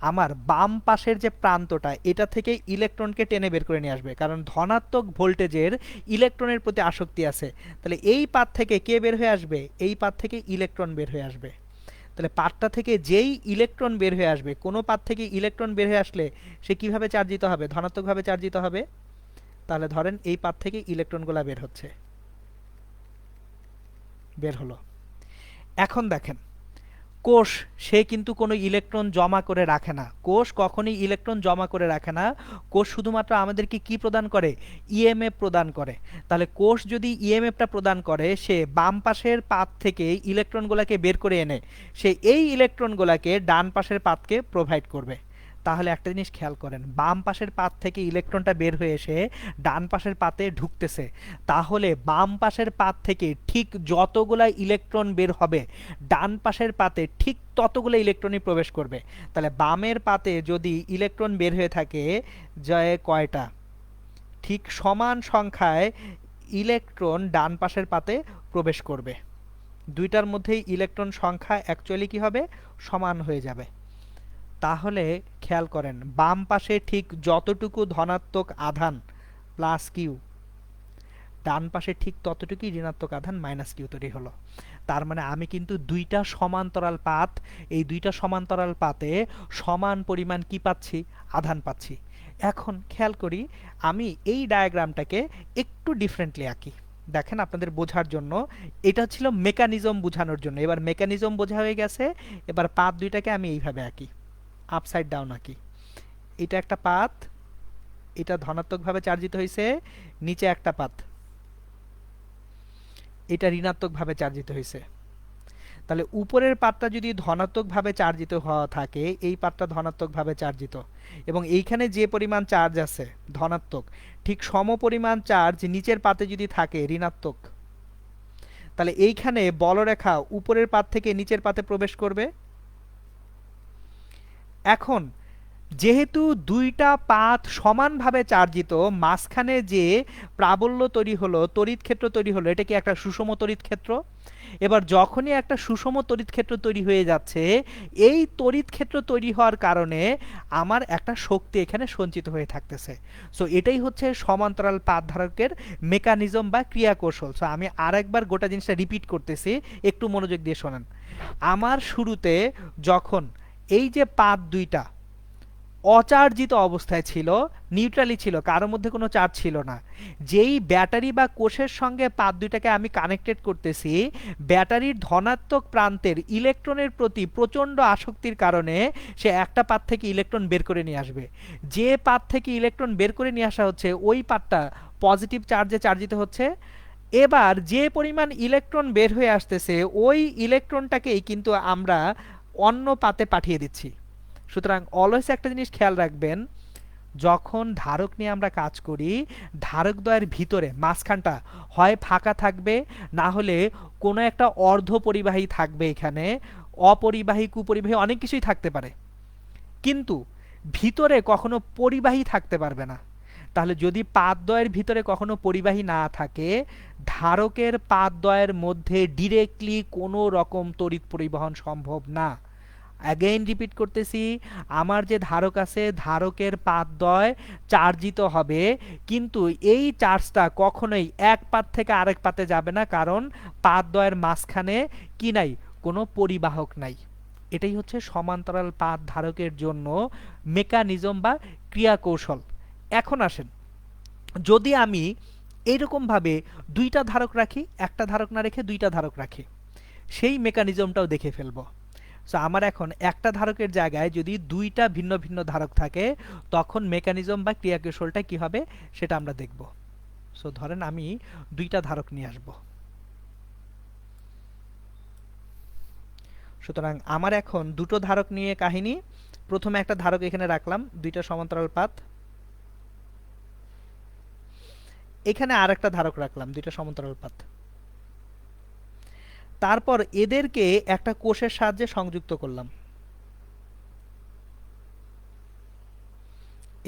আমার বাম পাশের যে প্রান্তটা, এটা থেকে ইলেকট্রনকে টেনে বের করে নিয়ে আসবে, কারণ ধনাত্মক ভোল্টেজের ইলেকট্রনের প্রতি আসক্তি আছে। তাহলে এই পাত থেকে কে বের হয়ে আসবে? এই পাত থেকে ইলেকট্রন বের হয়ে আসবে। তাহলে পাতটা থেকে যেই ইলেকট্রন বের হয়ে আসবে, কোনো পাত থেকে ইলেকট্রন বের হয়ে আসলে সে কিভাবে চার্জিত হবে? ধনাত্মকভাবে চার্জিত হবে। তাহলে ধরেন এই পাত থেকে ইলেকট্রনগুলো বের হচ্ছে, বের হলো। এখন দেখেন কোষ সে কিন্তু কোনো ইলেকট্রন জমা করে রাখে না, কোষ কখনোই ইলেকট্রন জমা করে রাখে না। কোষ শুধুমাত্র আমাদেরকে কি প্রদান করে? ইএমএফ প্রদান করে। তাহলে কোষ যদি ইএমএফটা প্রদান করে, সে বাম পাশের পাত থেকে ইলেকট্রনগুলোকে বের করে এনে সে এই ইলেকট্রনগুলোকে ডান পাশের পাতকে প্রোভাইড করবে। তাহলে একটা জিনিস খেয়াল করেন, বাম পাশের পাত থেকে ইলেকট্রনটা বের হয়ে এসে ডান পাশের পাতে ঢুকতেছে, তাহলে বাম পাশের পাত থেকে ঠিক যতগুলা ইলেকট্রন বের হবে ডান পাশের পাতে ঠিক ততগুলো ইলেকট্রনই প্রবেশ করবে। তাহলে বামের পাতে যদি ইলেকট্রন বের হয়ে থাকে যায় কয়টা, ঠিক সমান সংখ্যায় ইলেকট্রন ডান পাশের পাতে প্রবেশ করবে। দুইটার মধ্যেই ইলেকট্রন সংখ্যা অ্যাকচুয়ালি কি হবে? সমান হয়ে যাবে। তাহলে খেয়াল করেন, বাম পাশে ঠিক যতটুকু ধনাত্মক আধান প্লাস কিউ, ডান পাশে ঠিক ততটুকুই ঋণাত্মক আধান মাইনাস কিউ তৈরি হলো। তার মানে আমি কিন্তু দুইটা সমান্তরাল পাত, এই দুইটা সমান্তরাল পাতে সমান পরিমাণ কি পাচ্ছি? আধান পাচ্ছি। এখন খেয়াল করি, আমি এই ডায়াগ্রামটাকে একটু ডিফারেন্টলি আঁকি। দেখেন আপনাদের বোঝার জন্য, এটা ছিল মেকানিজম বোঝানোর জন্য। এবার মেকানিজম বোঝা হয়ে গেছে, এবার পাত দুইটাকে আমি এইভাবে আঁকি, আপসাইড ডাউন আঁকি। এটা একটা পাত, এটা ধনাত্মকভাবে চার্জিত হয়েছে, নিচে একটা পাত, এটা ঋণাত্মকভাবে চার্জিত হয়েছে। তাহলে উপরের পাতটা যদি ধনাত্মকভাবে চার্জিত হওয়া থাকে, এই পাতটা ধনাত্মকভাবে চার্জিত, এবং এইখানে যে পরিমাণ চার্জ আছে ধনাত্মক, ঠিক সম পরিমাণ চার্জ নিচের পাতে যদি থাকে ঋণাত্মক, তাহলে এইখানে বলরেখা উপরের পাত থেকে নিচের পাতে প্রবেশ করবে। এখন যেহেতু দুইটা পাত সমানভাবে চার্জিত, মাঝখানে যে প্রাবল্য তৈরি হলো, তড়িৎ ক্ষেত্র তৈরি হলো, এটা কি একটা সুষম তড়িৎ ক্ষেত্র? এবার যখনই একটা সুষম তড়িৎ ক্ষেত্র তৈরি হয়ে যাচ্ছে, এই তড়িৎ ক্ষেত্র তৈরি হওয়ার কারণে আমার একটা শক্তি এখানে সঞ্চিত হয়ে থাকতেছে। সো এটাই হচ্ছে সমান্তরাল পাত ধারকের মেকানিজম বা ক্রিয়া কৌশল। সো আমি আরেকবার গোটা জিনিসটা রিপিট করতেছি, একটু মনোযোগ দিয়ে শোনেন। আমার শুরুতে যখন এই যে পাত দুইটা অচার্জিত অবস্থায় ছিল, নিউট্রালি ছিল, কারোর মধ্যে কোনো চার্জ ছিল না, যেই ব্যাটারি বা কোষের সঙ্গে পাত দুইটাকে আমি কানেক্টেড করতেছি, ব্যাটারির ধনাত্মক প্রান্তের ইলেকট্রনের প্রতি প্রচণ্ড আসক্তির কারণে সে একটা পাত থেকে ইলেকট্রন বের করে নিয়ে আসবে। যে পাত থেকে ইলেকট্রন বের করে নিয়ে আসা হচ্ছে, ওই পাতটা পজিটিভ চার্জে চার্জিত হচ্ছে। এবার যে পরিমাণ ইলেকট্রন বের হয়ে আসতেছে, ওই ইলেকট্রনটাকেই কিন্তু আমরা অন্য পাতে পাঠিয়ে দিচ্ছি। সুতরাং অলওয়েজ একটা জিনিস খেয়াল রাখবেন, যখন ধারক নিয়ে আমরা কাজ করি, ধারকদ্বয়ের ভিতরে মাঝখানটা হয় ফাঁকা থাকবে, না হলে কোনো একটা অর্ধ পরিবাহী থাকবে। এখানে অপরিবাহী, কুপরিবাহী অনেক কিছুই থাকতে পারে, কিন্তু ভিতরে কখনো পরিবাহী থাকতে পারবে না। তাহলে যদি পাতদ্বয়ের ভিতরে কখনো পরিবাহী না থাকে, ধারকের পাতদ্বয়ের মধ্যে ডিরেক্টলি কোনো রকম তড়িৎ পরিবহন সম্ভব না। অ্যাগেইন রিপিট করতেছি, আমার যে ধারক আছে, ধারকের পাতদ্বয় চার্জিত হবে, কিন্তু এই চার্জটা কখনোই এক পাত থেকে আরেক পাতে যাবে না, কারণ পাতদ্বয়ের মাঝখানে কি নাই? কোনো পরিবাহক নাই। এটাই হচ্ছে সমান্তরাল পাত ধারকের জন্য মেকানিজম বা ক্রিয়া কৌশল। এখন আসেন, যদি আমি এইরকমভাবে দুইটা ধারক রাখি, একটা ধারক না রেখে দুইটা ধারক রাখি, সেই মেকানিজমটাও দেখে ফেলবো। সো আমার এখন একটা ধারকের জায়গায় যদি দুইটা ভিন্ন ভিন্ন ধারক থাকে, তখন মেকানিজম বা ক্রিয়া কৌশলটা কি হবে সেটা আমরা দেখব। সো ধরেন আমি দুইটা ধারক নিয়ে আসব। সুতরাং আমার এখন দুটো ধারক নিয়ে কাহিনী। প্রথমে একটা ধারক এখানে রাখলাম, দুইটা সমান্তরাল পাত। এখানে আর একটা ধারক রাখলাম, দুইটা সমান্তরাল পাত। তারপর এদেরকে একটা কোষের সাহায্যে সংযুক্ত করলাম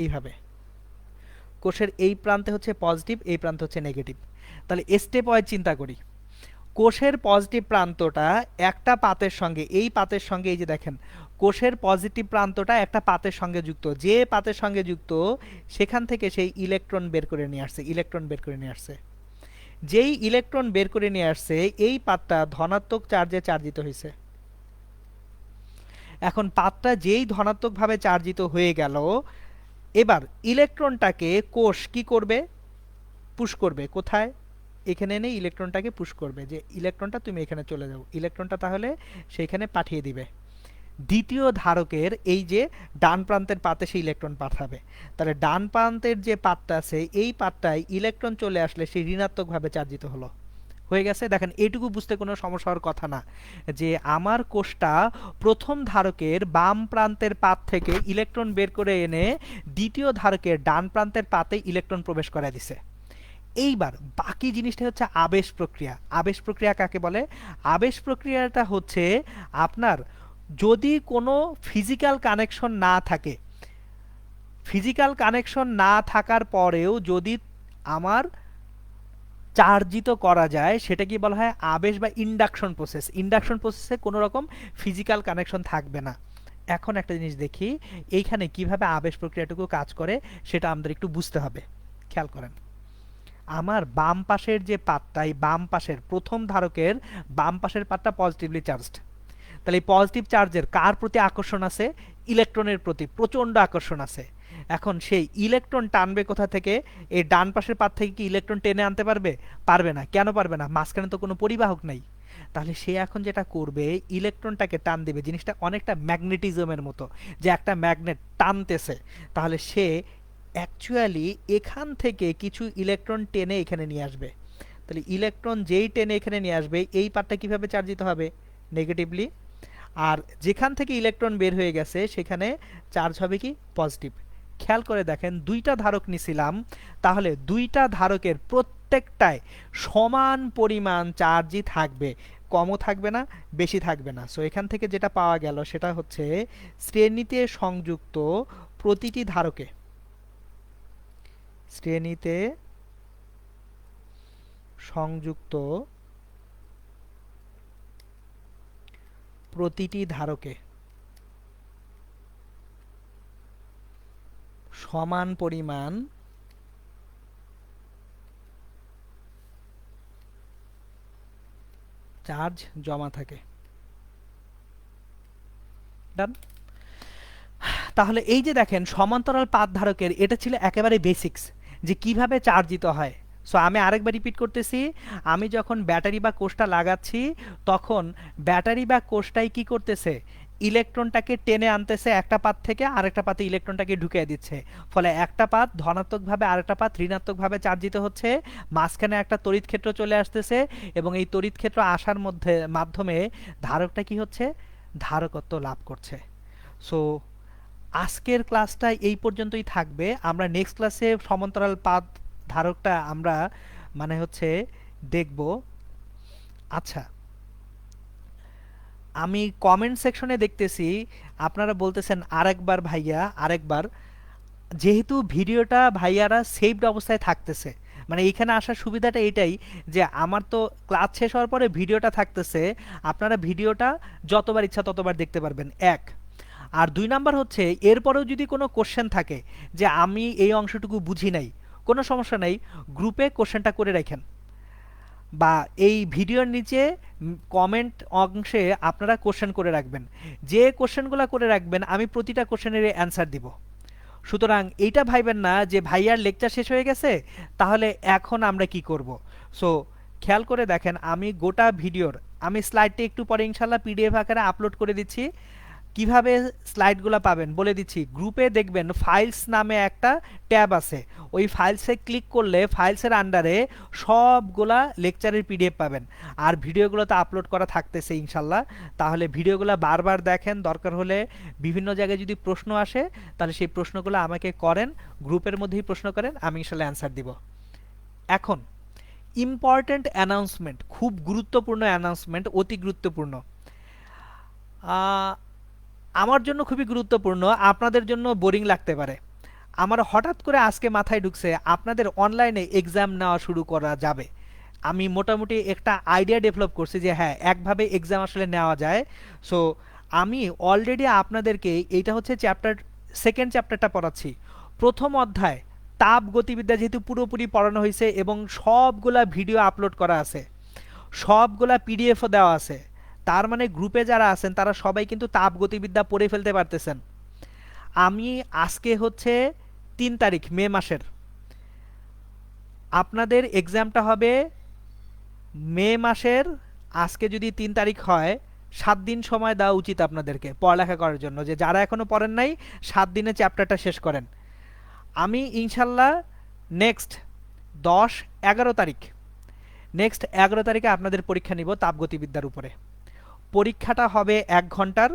এইভাবে। কোষের এই প্রান্তে হচ্ছে পজিটিভ, এই প্রান্তে হচ্ছে নেগেটিভ। তাহলে স্টেপ ওয়াইজ চিন্তা করি। কোষের পজিটিভ প্রান্তটা একটা পাতের সঙ্গে, এই পাতের সঙ্গে, এই যে দেখেন কোষের পজিটিভ প্রান্তটা একটা পাতের সঙ্গে যুক্ত, যে পাতের সঙ্গে যুক্ত সেখান থেকে সেই ইলেকট্রন বের করে নিয়ে আসছে, ইলেকট্রন বের করে নিয়ে আসছে। যেই ইলেকট্রন বের করে নিয়ে আসছে, এই পাতটা ধনাত্মক চার্জে চার্জিত হয়েছে। এখন পাতটা যেই ধনাত্মকভাবে চার্জিত হয়ে গেল, এবার ইলেকট্রনটাকে কোষ কি করবে? পুশ করবে। কোথায়? এখানে এনে ইলেকট্রনটাকে পুশ করবে যে ইলেকট্রনটা তুমি এখানে চলে যাও, ইলেকট্রনটা তাহলে সেইখানে পাঠিয়ে দিবে। দ্বিতীয় ধারকের এই যে ডান প্রান্তের পাতে সেই ইলেকট্রন পাঠাবে, তাহলে ডান প্রান্তের যে পাতটা আছে এই পাতটায় ইলেকট্রন চলে আসলে সেই ঋণাত্মকভাবে চার্জিত হলো। হয়ে গেছে। দেখেন এইটুকু বুঝতে কোনো সমস্যা হওয়ার কথা না যে আমার কোষটা প্রথম ধারকের বাম প্রান্তের পাত থেকে ইলেকট্রন বের করে এনে দ্বিতীয় ধারকের ডান প্রান্তের পাতে ইলেকট্রন প্রবেশ করায় দিছে। এইবার বাকি জিনিসটা হচ্ছে আবেশ প্রক্রিয়া। আবেশ প্রক্রিয়া কাকে বলে? আবেশ প্রক্রিয়াটা হচ্ছে আপনার যদি কোনো ফিজিক্যাল কানেকশন না থাকে, ফিজিক্যাল কানেকশন না থাকার পরেও যদি আমার চার্জিত করা যায় সেটা কি বলা হয়? আবেশ বা ইন্ডাকশন প্রসেস। ইন্ডাকশন প্রসেসে কোনো রকম ফিজিক্যাল কানেকশন থাকবে না। এখন একটা জিনিস দেখি এইখানে কিভাবে আবেশ প্রক্রিয়াটুকু কাজ করে সেটা আমাদের একটু বুঝতে হবে। খেয়াল করেন, আমার বাম পাশের যে পাতটা, এই বাম পাশের প্রথম ধারকের বাম পাশের পাতটা পজিটিভলি চার্জড। তাহলে এই পজিটিভ চার্জের কার প্রতি আকর্ষণ আছে? ইলেকট্রনের প্রতি প্রচণ্ড আকর্ষণ আছে। এখন সেই ইলেকট্রন টানবে কোথা থেকে? এই ডান পাশের পাত থেকে কি ইলেকট্রন টেনে আনতে পারবে? পারবে না। কেন পারবে না? মাঝখানে তো কোনো পরিবাহক নাই। তাহলে সে এখন যেটা করবে ইলেকট্রনটাকে টান দেবে। জিনিসটা অনেকটা ম্যাগনেটিজমের মতো, যে একটা ম্যাগনেট টানতেছে। তাহলে সে অ্যাকচুয়ালি এখান থেকে কিছু ইলেকট্রন টেনে এখানে নিয়ে আসবে। তাহলে ইলেকট্রন যেই টেনে এখানে নিয়ে আসবে এই পার্টটা কিভাবে চার্জিত হবে? নেগেটিভলি। আর যেখান থেকে ইলেকট্রন বের হয়ে গেছে সেখানে চার্জ হবে কি? পজিটিভ। খেয়াল করে দেখেন দুইটা ধারক নিছিলাম, তাহলে দুইটা ধারকের প্রত্যেকটায় সমান পরিমাণ চার্জই থাকবে, কমও থাকবে না বেশি থাকবে না। সো এখান থেকে যেটা পাওয়া গেল সেটা হচ্ছে শ্রেণীতে সংযুক্ত প্রতিটি ধারকে, শ্রেণীতে সংযুক্ত প্রতিটি ধারকে সমান পরিমাণ চার্জ জমা থাকে। ডান। তাহলে এই যে দেখেন সমান্তরাল পাত ধারকের এটা ছিল একেবারে বেসিক্স যে কিভাবে চার্জিত হয়। সো আমি আরেকবার রিপিট করতেছি, আমি যখন ব্যাটারি বা কোষটা লাগাচ্ছি তখন ব্যাটারি বা কোষটাই কি করতেছে? ইলেকট্রনটাকে টেনে আনতেছে একটা পাত থেকে আরেকটা পাতে ইলেকট্রনটাকে ঢুকিয়ে দিচ্ছে। ফলে একটা পাত ধনাত্মকভাবে আরেকটা পাত ঋণাত্মকভাবে চার্জিত হচ্ছে, মাঝখানে একটা তড়িৎ ক্ষেত্র চলে আসতেছে এবং এই তড়িৎ ক্ষেত্র আসার মাধ্যমে ধারকটা কি হচ্ছে? ধারকত্ব লাভ করছে। সো আজকের ক্লাসটা এই পর্যন্তই থাকবে। আমরা নেক্সট ক্লাসে সমান্তরাল পাত ধারকটা আমরা মানে হচ্ছে দেখব। আচ্ছা, আমি কমেন্ট সেকশনে দেখতেছি আপনারা বলতেছেন আরেকবার ভাইয়া আরেকবার। যেহেতু ভিডিওটা ভাইয়ারা সেভড অবস্থায় থাকতেছে, মানে এইখানে আসার সুবিধাটা এটাই যে আমার তো ক্লাস শেষ হওয়ার পরে ভিডিওটা থাকতেছে, আপনারা ভিডিওটা যতবার ইচ্ছা ততবার দেখতে পারবেন। এক, আর দুই নাম্বার হচ্ছে এরপরেও যদি কোনো কোশ্চেন থাকে যে আমি এই অংশটুকু বুঝি নাই, কোনো সমস্যা নাই, গ্রুপে কোশ্চেনটা করে রাখেন বা এই ভিডিওর নিচে কমেন্ট অংশে আপনারা কোশ্চেন করে রাখবেন। যে কোশ্চেনগুলো করে রাখবেন আমি প্রতিটা কোশ্চেনের অ্যান্সার দিব। সুতরাং এইটা ভাইবেন না যে ভাইয়ার লেকচার শেষ হয়ে গেছে তাহলে এখন আমরা কি করব। সো খেয়াল করে দেখেন আমি গোটা ভিডিওর আমি স্লাইডটি একটু পরে ইনশাল্লাহ পিডিএফ আকারে আপলোড করে দিচ্ছি। কিভাবে স্লাইডগুলো পাবেন বলে দিচ্ছি। গ্রুপে দেখবেন ফাইলস নামে একটা ট্যাব আছে, ওই ফাইলসে ক্লিক করলে ফাইলসের আন্ডারে সবগুলা লেকচারের পিডিএফ পাবেন। আর ভিডিওগুলো তো আপলোড করা থাকতেছে ইনশাল্লাহ। তাহলে ভিডিওগুলো বারবার দেখেন, দরকার হলে বিভিন্ন জায়গায় যদি প্রশ্ন আসে তাহলে সেই প্রশ্নগুলো আমাকে করেন, গ্রুপের মধ্যেই প্রশ্ন করেন, আমি ইনশাল্লাহ অ্যান্সার দিব। এখন ইম্পর্ট্যান্ট অ্যানাউন্সমেন্ট, খুব গুরুত্বপূর্ণ অ্যানাউন্সমেন্ট, অতি গুরুত্বপূর্ণ। আমার জন্য খুবই গুরুত্বপূর্ণ, আপনাদের জন্য বোরিং লাগতে পারে। আমার হঠাৎ করে আজকে মাথায় ঢুকছে আপনাদের অনলাইনে এক্সাম নেওয়া শুরু করা যাবে। আমি মোটামুটি একটা আইডিয়া ডেভেলপ করছি যে হ্যাঁ একভাবে এক্সাম আসলে নেওয়া যায়। সো আমি অলরেডি আপনাদেরকে এইটা হচ্ছে চ্যাপ্টার সেকেন্ড চ্যাপ্টারটা পড়াচ্ছি। প্রথম অধ্যায় তাপ গতিবিদ্যা যেহেতু পুরোপুরি পড়ানো হয়েছে এবং সবগুলা ভিডিও আপলোড করা আছে, সবগুলা পিডিএফও দেওয়া আছে, তার মানে গ্রুপে যারা আছেন তারা সবাই কিন্তু তাপ গতিবিদ্যা পড়ে ফেলতে পারতেছেন। আমি আজকে হচ্ছে 3 তারিখ মে মাসের, আপনাদের এক্সামটা হবে মে মাসের আজকে যদি ৩ তারিখ হয়, ৭ দিন সময় দেওয়া উচিত আপনাদেরকে পড়ালেখা করার জন্য, যে যারা এখনো পড়েন নাই ৭ দিনে চ্যাপ্টারটা শেষ করেন। আমি ইনশাল্লাহ নেক্সট ১০-১১ তারিখ, নেক্সট ১১ তারিখে আপনাদের পরীক্ষা নিব তাপগতিবিদ্যার উপরে। পরীক্ষাটা হবে ১ ঘন্টার।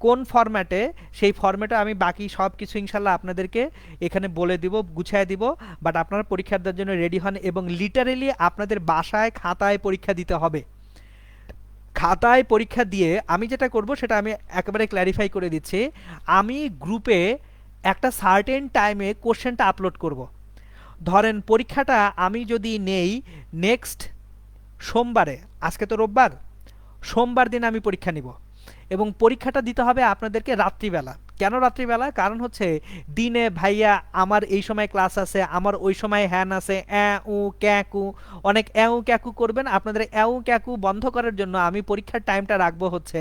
কোন ফরম্যাটে, সেই ফরম্যাটে আমি বাকি সব কিছু ইনশাল্লাহ আপনাদেরকে এখানে বলে দিব, গুছিয়ে দিব। বাট আপনারা পরীক্ষা দেওয়ার জন্য রেডি হন, এবং লিটারেলি আপনাদের বাসায় খাতায় পরীক্ষা দিতে হবে। খাতায় পরীক্ষা দিয়ে আমি যেটা করব সেটা আমি একেবারে ক্ল্যারিফাই করে দিচ্ছি। আমি গ্রুপে একটা সার্টেন টাইমে কোশ্চেনটা আপলোড করব। ধরেন পরীক্ষাটা আমি যদি নেই নেক্সট সোমবারে, আজকে তো রোববার, সোমবার দিন আমি পরীক্ষা নিব, এবং পরীক্ষাটা দিতে হবে আপনাদেরকে রাত্রিবেলা। কেন রাত্রিবেলা? কারণ হচ্ছে দিনে ভাইয়া আমার এই সময় ক্লাস আছে, আমার ওই সময় হ্যান আছে, উ ক্যাকু, অনেক ক্যাকু করবেন। আপনাদের ক্যাকু বন্ধ করার জন্য আমি পরীক্ষার টাইমটা রাখবো হচ্ছে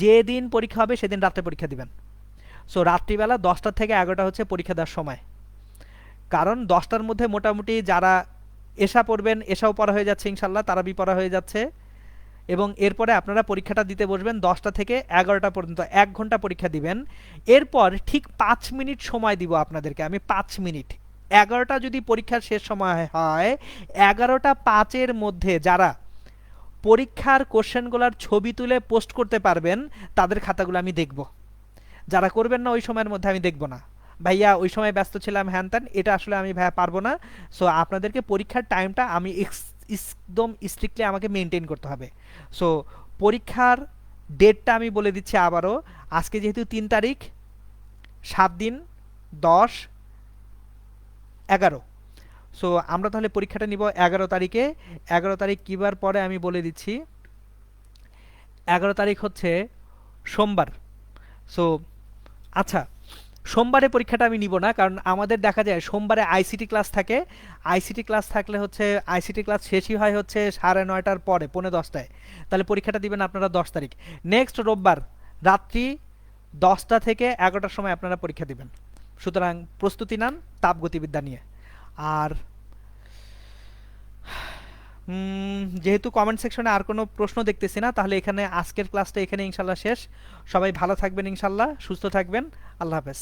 যেদিন পরীক্ষা হবে সেদিন রাত্রে পরীক্ষা দিবেন। সো রাত্রিবেলা 10টা থেকে 11টা হচ্ছে পরীক্ষা দেওয়ার সময়। কারণ 10টার মধ্যে মোটামুটি যারা এশা পড়বেন, এশাও পড়া হয়ে যাচ্ছে ইনশাল্লাহ, তারাবি পড়া হয়ে যাচ্ছে, এবং এরপরে আপনারা পরীক্ষাটা দিতে বসবেন 10টা থেকে 11টা পর্যন্ত 1 ঘন্টা পরীক্ষা দিবেন। এরপর ঠিক 5 মিনিট সময় দিব আপনাদেরকে আমি, 5 মিনিট। 11টা যদি পরীক্ষার শেষ সময় হয়, 11টা 5-এর মধ্যে যারা পরীক্ষার কোশ্চেনগুলোর ছবি তুলে পোস্ট করতে পারবেন তাদের খাতাগুলো আমি দেখব। যারা করবেন না ওই সময়ের মধ্যে আমি দেখব না। ভাইয়া ওই সময় ব্যস্ত ছিলাম হ্যান ত্যান, এটা আসলে আমি ভাইয়া পারবো না। সো আপনাদেরকে পরীক্ষার টাইমটা আমি একদম স্ট্রিক্টলি আমাকে মেনটেন করতে হবে। সো পরীক্ষার ডেটটা আমি বলে দিচ্ছি আবারও। আজকে যেহেতু ৩ তারিখ, ৭ দিন, ১০, ১১। সো আমরা তাহলে পরীক্ষাটা নিব ১১ তারিখে। ১১ তারিখ কিবার পরে আমি বলে দিচ্ছি। ১১ তারিখ হচ্ছে সোমবার। সো আচ্ছা, সোমবারে পরীক্ষাটা আমি নিব না, কারণ আমাদের দেখা যায় সোমবারে আইসিটি ক্লাস থাকে। আইসিটি ক্লাস থাকলে হচ্ছে আইসিটি ক্লাস শেষই হয় হচ্ছে 9:30টার পরে, 9:45টায়। তাহলে পরীক্ষাটা দিবেন আপনারা 10 তারিখ, নেক্সট রোববার রাত্রি 10টা থেকে 11টার সময় আপনারা পরীক্ষা দিবেন। সুতরাং প্রস্তুতি নেন তাপগতিবিদ্যা নিয়ে। আর যেহেতু কমেন্ট সেকশনে আর কোনো প্রশ্ন দেখতেছি না, তাহলে এখানে আজকের ক্লাসটা এখানে ইনশাল্লাহ শেষ। সবাই ভালো থাকবেন, ইনশাল্লাহ সুস্থ থাকবেন। আল্লাহ হাফেজ।